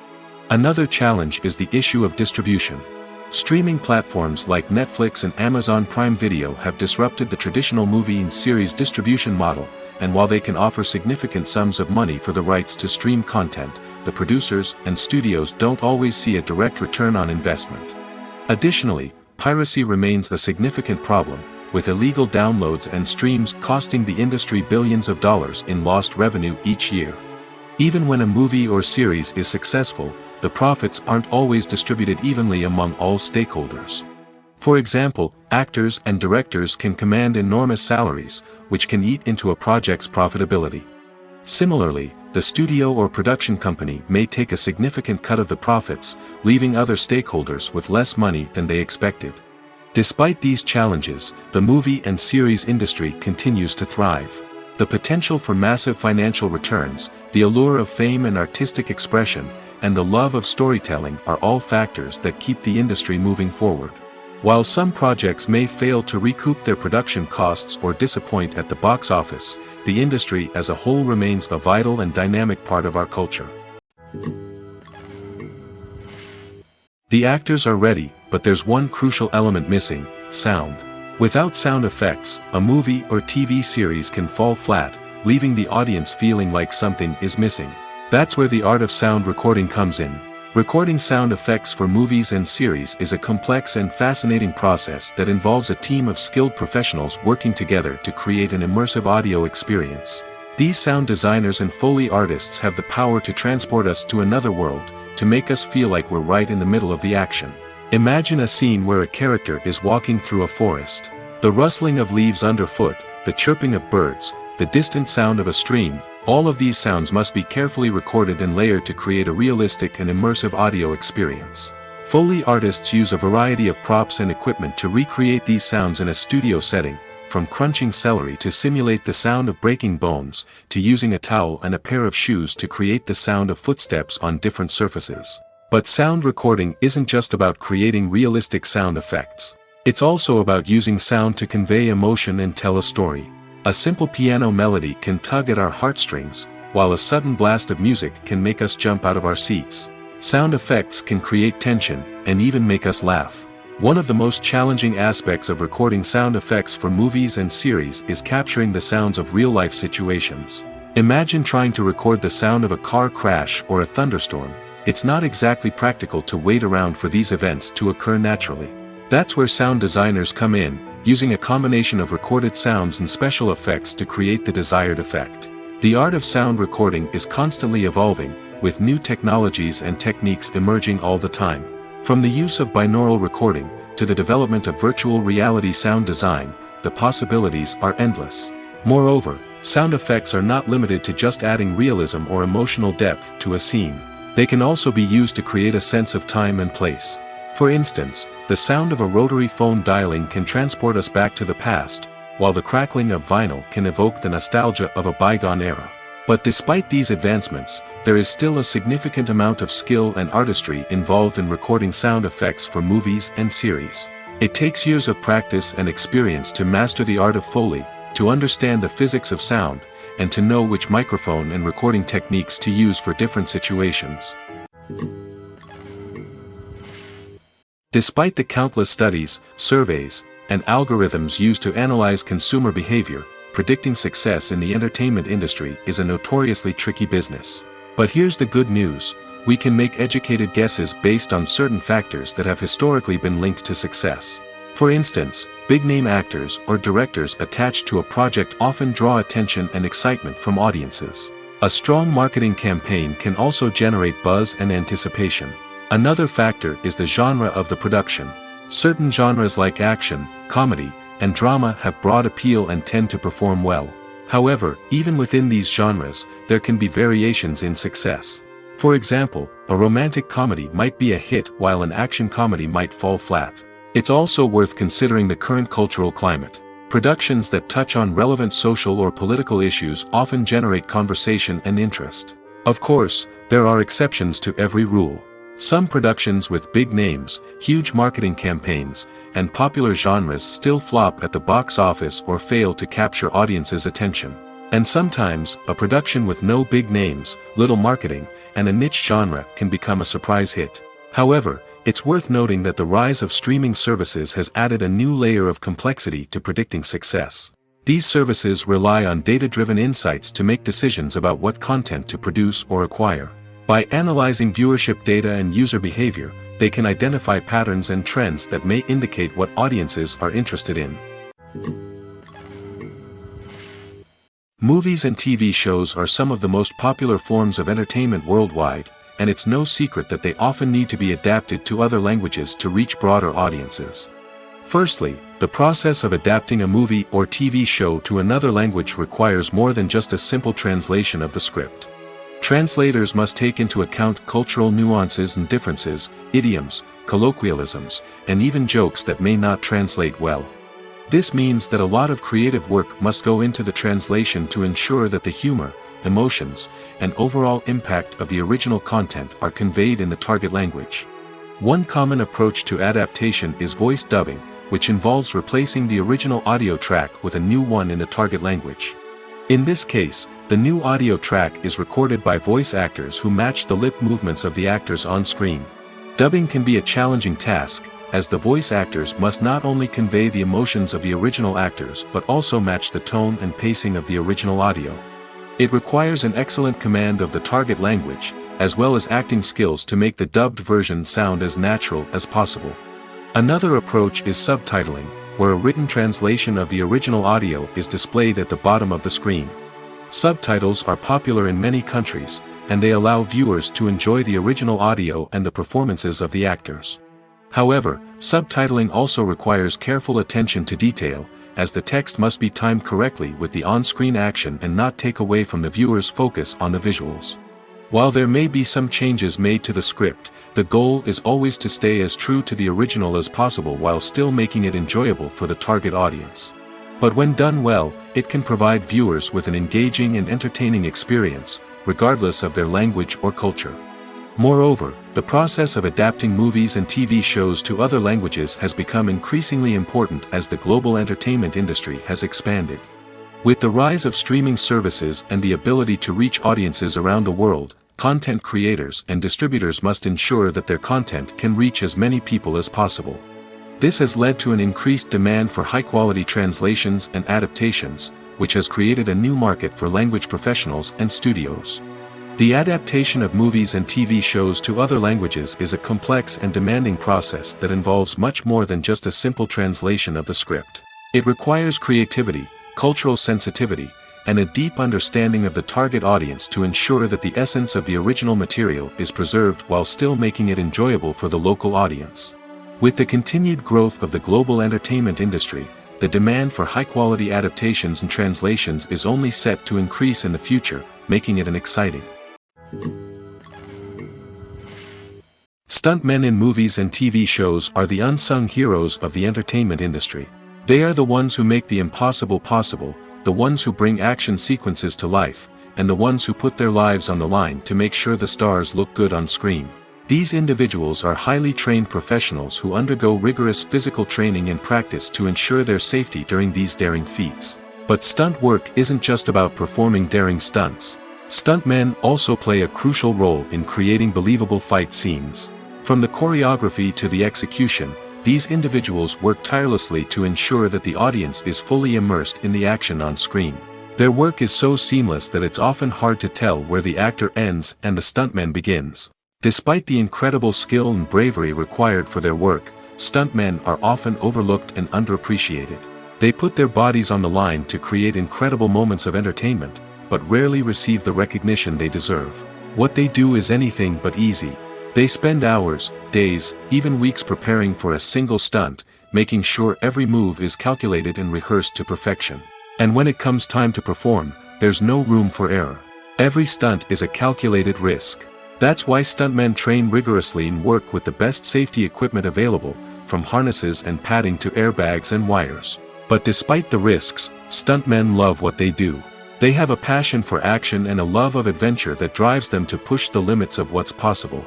Another challenge is the issue of distribution. Streaming platforms like Netflix and Amazon Prime Video have disrupted the traditional movie and series distribution model, and while they can offer significant sums of money for the rights to stream content, the producers and studios don't always see a direct return on investment. Additionally, piracy remains a significant problem, with illegal downloads and streams costing the industry billions of dollars in lost revenue each year. Even when a movie or series is successful, the profits aren't always distributed evenly among all stakeholders. For example, actors and directors can command enormous salaries, which can eat into a project's profitability. Similarly, the studio or production company may take a significant cut of the profits, leaving other stakeholders with less money than they expected. Despite these challenges, the movie and series industry continues to thrive. The potential for massive financial returns, the allure of fame and artistic expression, and the love of storytelling are all factors that keep the industry moving forward. While some projects may fail to recoup their production costs or disappoint at the box office, the industry as a whole remains a vital and dynamic part of our culture. The actors are ready, but there's one crucial element missing: sound. Without sound effects, a movie or TV series can fall flat, leaving the audience feeling like something is missing. That's where the art of sound recording comes in. Recording sound effects for movies and series is a complex and fascinating process that involves a team of skilled professionals working together to create an immersive audio experience. These sound designers and Foley artists have the power to transport us to another world, to make us feel like we're right in the middle of the action. Imagine a scene where a character is walking through a forest. The rustling of leaves underfoot, the chirping of birds, the distant sound of a stream, all of these sounds must be carefully recorded and layered to create a realistic and immersive audio experience. Foley artists use a variety of props and equipment to recreate these sounds in a studio setting, from crunching celery to simulate the sound of breaking bones, to using a towel and a pair of shoes to create the sound of footsteps on different surfaces. But sound recording isn't just about creating realistic sound effects. It's also about using sound to convey emotion and tell a story. A simple piano melody can tug at our heartstrings, while a sudden blast of music can make us jump out of our seats. Sound effects can create tension, and even make us laugh. One of the most challenging aspects of recording sound effects for movies and series is capturing the sounds of real-life situations. Imagine trying to record the sound of a car crash or a thunderstorm. It's not exactly practical to wait around for these events to occur naturally. That's where sound designers come in, using a combination of recorded sounds and special effects to create the desired effect. The art of sound recording is constantly evolving, with new technologies and techniques emerging all the time. From the use of binaural recording, to the development of virtual reality sound design, the possibilities are endless. Moreover, sound effects are not limited to just adding realism or emotional depth to a scene. They can also be used to create a sense of time and place. For instance, the sound of a rotary phone dialing can transport us back to the past, while the crackling of vinyl can evoke the nostalgia of a bygone era. But despite these advancements, there is still a significant amount of skill and artistry involved in recording sound effects for movies and series. It takes years of practice and experience to master the art of Foley, to understand the physics of sound, and to know which microphone and recording techniques to use for different situations. Despite the countless studies, surveys, and algorithms used to analyze consumer behavior, predicting success in the entertainment industry is a notoriously tricky business. But here's the good news: we can make educated guesses based on certain factors that have historically been linked to success. For instance, big-name actors or directors attached to a project often draw attention and excitement from audiences. A strong marketing campaign can also generate buzz and anticipation. Another factor is the genre of the production. Certain genres like action, comedy, and drama have broad appeal and tend to perform well. However, even within these genres, there can be variations in success. For example, a romantic comedy might be a hit while an action comedy might fall flat. It's also worth considering the current cultural climate. Productions that touch on relevant social or political issues often generate conversation and interest. Of course, there are exceptions to every rule. Some productions with big names, huge marketing campaigns, and popular genres still flop at the box office or fail to capture audiences' attention. And sometimes, a production with no big names, little marketing, and a niche genre can become a surprise hit. However, it's worth noting that the rise of streaming services has added a new layer of complexity to predicting success. These services rely on data-driven insights to make decisions about what content to produce or acquire. By analyzing viewership data and user behavior, they can identify patterns and trends that may indicate what audiences are interested in. Movies and TV shows are some of the most popular forms of entertainment worldwide, and it's no secret that they often need to be adapted to other languages to reach broader audiences. Firstly, the process of adapting a movie or TV show to another language requires more than just a simple translation of the script. Translators must take into account cultural nuances and differences, idioms, colloquialisms, and even jokes that may not translate well. This means that a lot of creative work must go into the translation to ensure that the humor, emotions, and overall impact of the original content are conveyed in the target language. One common approach to adaptation is voice dubbing, which involves replacing the original audio track with a new one in the target language. In this case, the new audio track is recorded by voice actors who match the lip movements of the actors on screen. Dubbing can be a challenging task, as the voice actors must not only convey the emotions of the original actors but also match the tone and pacing of the original audio. It requires an excellent command of the target language, as well as acting skills to make the dubbed version sound as natural as possible. Another approach is subtitling, where a written translation of the original audio is displayed at the bottom of the screen. Subtitles are popular in many countries, and they allow viewers to enjoy the original audio and the performances of the actors. However, subtitling also requires careful attention to detail, as the text must be timed correctly with the on-screen action and not take away from the viewer's focus on the visuals. While there may be some changes made to the script, the goal is always to stay as true to the original as possible while still making it enjoyable for the target audience. But when done well, it can provide viewers with an engaging and entertaining experience, regardless of their language or culture. Moreover, the process of adapting movies and TV shows to other languages has become increasingly important as the global entertainment industry has expanded. With the rise of streaming services and the ability to reach audiences around the world, content creators and distributors must ensure that their content can reach as many people as possible. This has led to an increased demand for high-quality translations and adaptations, which has created a new market for language professionals and studios. The adaptation of movies and TV shows to other languages is a complex and demanding process that involves much more than just a simple translation of the script. It requires creativity, cultural sensitivity, and a deep understanding of the target audience to ensure that the essence of the original material is preserved while still making it enjoyable for the local audience. With the continued growth of the global entertainment industry, the demand for high-quality adaptations and translations is only set to increase in the future, making it an exciting. Stuntmen in movies and TV shows are the unsung heroes of the entertainment industry. They are the ones who make the impossible possible, the ones who bring action sequences to life, and the ones who put their lives on the line to make sure the stars look good on screen. These individuals are highly trained professionals who undergo rigorous physical training and practice to ensure their safety during these daring feats. But stunt work isn't just about performing daring stunts. Stuntmen also play a crucial role in creating believable fight scenes. From the choreography to the execution, these individuals work tirelessly to ensure that the audience is fully immersed in the action on screen. Their work is so seamless that it's often hard to tell where the actor ends and the stuntman begins. Despite the incredible skill and bravery required for their work, stuntmen are often overlooked and underappreciated. They put their bodies on the line to create incredible moments of entertainment, but rarely receive the recognition they deserve. What they do is anything but easy. They spend hours, days, even weeks preparing for a single stunt, making sure every move is calculated and rehearsed to perfection. And when it comes time to perform, there's no room for error. Every stunt is a calculated risk. That's why stuntmen train rigorously and work with the best safety equipment available, from harnesses and padding to airbags and wires. But despite the risks, stuntmen love what they do. They have a passion for action and a love of adventure that drives them to push the limits of what's possible.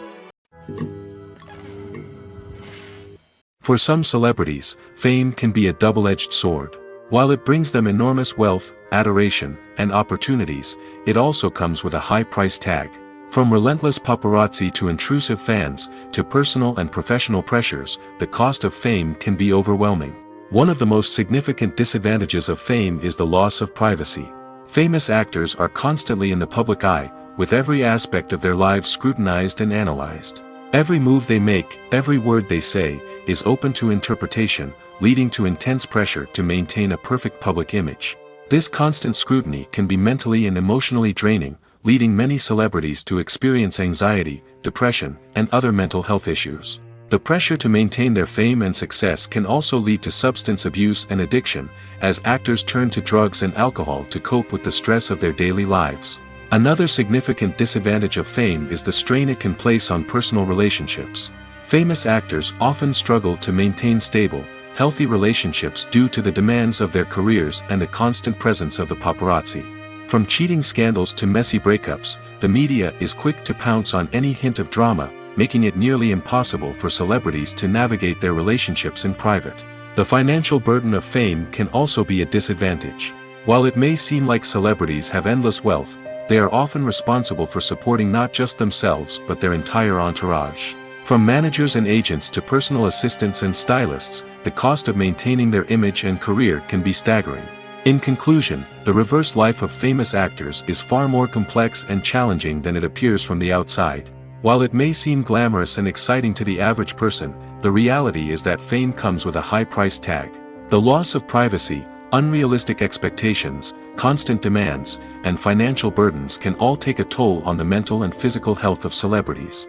For some celebrities, fame can be a double-edged sword. While it brings them enormous wealth, adoration, and opportunities, it also comes with a high price tag. From relentless paparazzi to intrusive fans, to personal and professional pressures, the cost of fame can be overwhelming. One of the most significant disadvantages of fame is the loss of privacy. Famous actors are constantly in the public eye, with every aspect of their lives scrutinized and analyzed. Every move they make, every word they say, is open to interpretation, leading to intense pressure to maintain a perfect public image. This constant scrutiny can be mentally and emotionally draining, leading many celebrities to experience anxiety, depression, and other mental health issues. The pressure to maintain their fame and success can also lead to substance abuse and addiction, as actors turn to drugs and alcohol to cope with the stress of their daily lives. Another significant disadvantage of fame is the strain it can place on personal relationships. Famous actors often struggle to maintain stable, healthy relationships due to the demands of their careers and the constant presence of the paparazzi. From cheating scandals to messy breakups, the media is quick to pounce on any hint of drama, making it nearly impossible for celebrities to navigate their relationships in private. The financial burden of fame can also be a disadvantage. While it may seem like celebrities have endless wealth, they are often responsible for supporting not just themselves but their entire entourage. From managers and agents to personal assistants and stylists, the cost of maintaining their image and career can be staggering. In conclusion, the reverse life of famous actors is far more complex and challenging than it appears from the outside. While it may seem glamorous and exciting to the average person, the reality is that fame comes with a high price tag. The loss of privacy, unrealistic expectations, constant demands, and financial burdens can all take a toll on the mental and physical health of celebrities.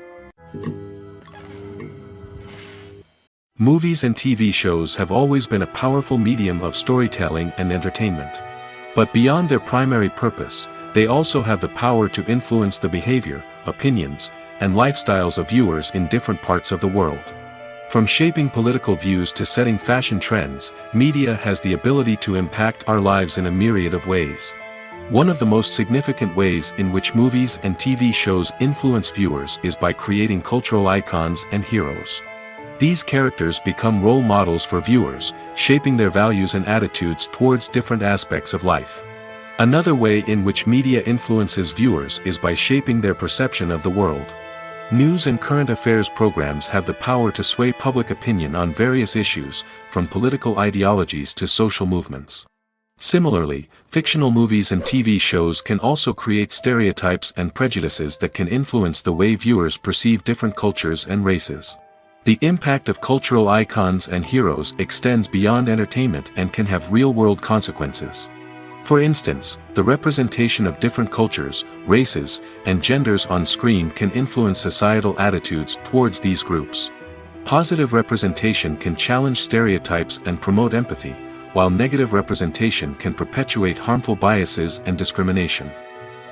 Movies and TV shows have always been a powerful medium of storytelling and entertainment. But beyond their primary purpose, they also have the power to influence the behavior, opinions, and lifestyles of viewers in different parts of the world. From shaping political views to setting fashion trends, media has the ability to impact our lives in a myriad of ways. One of the most significant ways in which movies and TV shows influence viewers is by creating cultural icons and heroes. These characters become role models for viewers, shaping their values and attitudes towards different aspects of life. Another way in which media influences viewers is by shaping their perception of the world. News and current affairs programs have the power to sway public opinion on various issues, from political ideologies to social movements. Similarly, fictional movies and TV shows can also create stereotypes and prejudices that can influence the way viewers perceive different cultures and races. The impact of cultural icons and heroes extends beyond entertainment and can have real-world consequences. For instance, the representation of different cultures, races, and genders on screen can influence societal attitudes towards these groups. Positive representation can challenge stereotypes and promote empathy, while negative representation can perpetuate harmful biases and discrimination.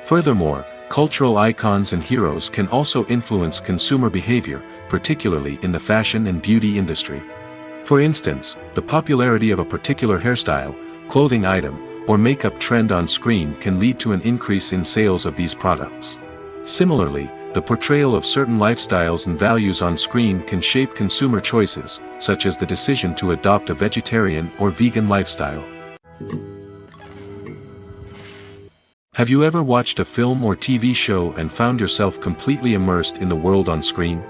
Furthermore, cultural icons and heroes can also influence consumer behavior, particularly in the fashion and beauty industry. For instance, the popularity of a particular hairstyle, clothing item, or makeup trend on screen can lead to an increase in sales of these products. Similarly, the portrayal of certain lifestyles and values on screen can shape consumer choices, such as the decision to adopt a vegetarian or vegan lifestyle. Have you ever watched a film or TV show and found yourself completely immersed in the world on screen?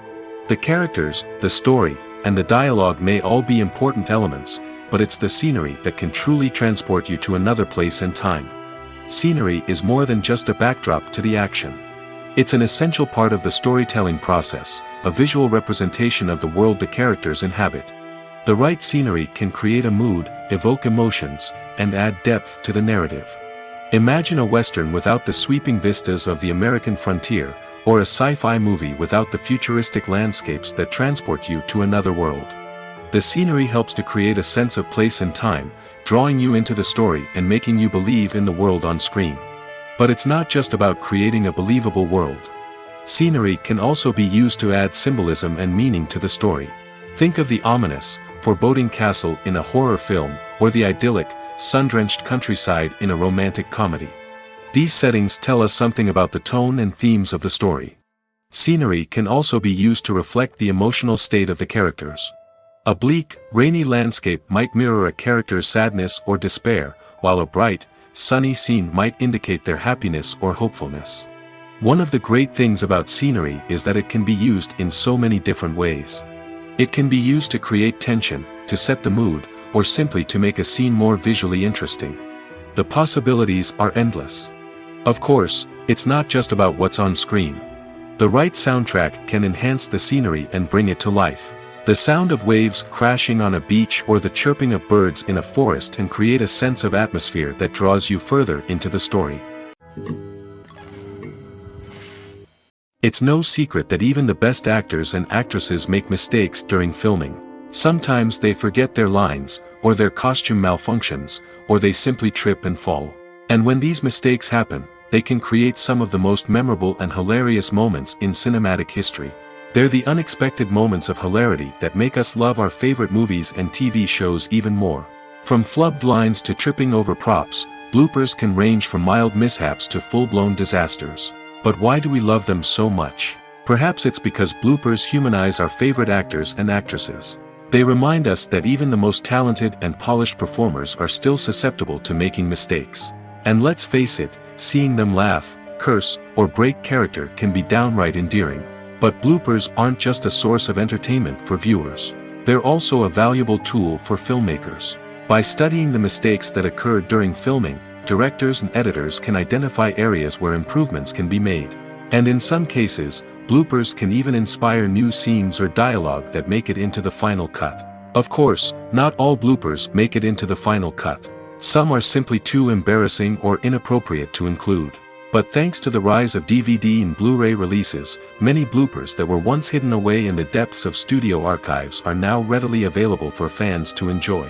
The characters, the story, and the dialogue may all be important elements, but it's the scenery that can truly transport you to another place and time. Scenery is more than just a backdrop to the action. It's an essential part of the storytelling process, a visual representation of the world the characters inhabit. The right scenery can create a mood, evoke emotions, and add depth to the narrative. Imagine a Western without the sweeping vistas of the American frontier, or a sci-fi movie without the futuristic landscapes that transport you to another world. The scenery helps to create a sense of place and time, drawing you into the story and making you believe in the world on screen. But it's not just about creating a believable world. Scenery can also be used to add symbolism and meaning to the story. Think of the ominous, foreboding castle in a horror film, or the idyllic, sun-drenched countryside in a romantic comedy. These settings tell us something about the tone and themes of the story. Scenery can also be used to reflect the emotional state of the characters. A bleak, rainy landscape might mirror a character's sadness or despair, while a bright, sunny scene might indicate their happiness or hopefulness. One of the great things about scenery is that it can be used in so many different ways. It can be used to create tension, to set the mood, or simply to make a scene more visually interesting. The possibilities are endless. Of course, it's not just about what's on screen. The right soundtrack can enhance the scenery and bring it to life. The sound of waves crashing on a beach or the chirping of birds in a forest can create a sense of atmosphere that draws you further into the story. It's no secret that even the best actors and actresses make mistakes during filming. Sometimes they forget their lines, or their costume malfunctions, or they simply trip and fall. And when these mistakes happen, they can create some of the most memorable and hilarious moments in cinematic history. They're the unexpected moments of hilarity that make us love our favorite movies and TV shows even more. From flubbed lines to tripping over props, bloopers can range from mild mishaps to full-blown disasters. But why do we love them so much? Perhaps it's because bloopers humanize our favorite actors and actresses. They remind us that even the most talented and polished performers are still susceptible to making mistakes. And let's face it, seeing them laugh, curse, or break character can be downright endearing. But bloopers aren't just a source of entertainment for viewers. They're also a valuable tool for filmmakers. By studying the mistakes that occurred during filming, directors and editors can identify areas where improvements can be made. And in some cases, bloopers can even inspire new scenes or dialogue that make it into the final cut. Of course, not all bloopers make it into the final cut. Some are simply too embarrassing or inappropriate to include. But thanks to the rise of DVD and Blu-ray releases, many bloopers that were once hidden away in the depths of studio archives are now readily available for fans to enjoy.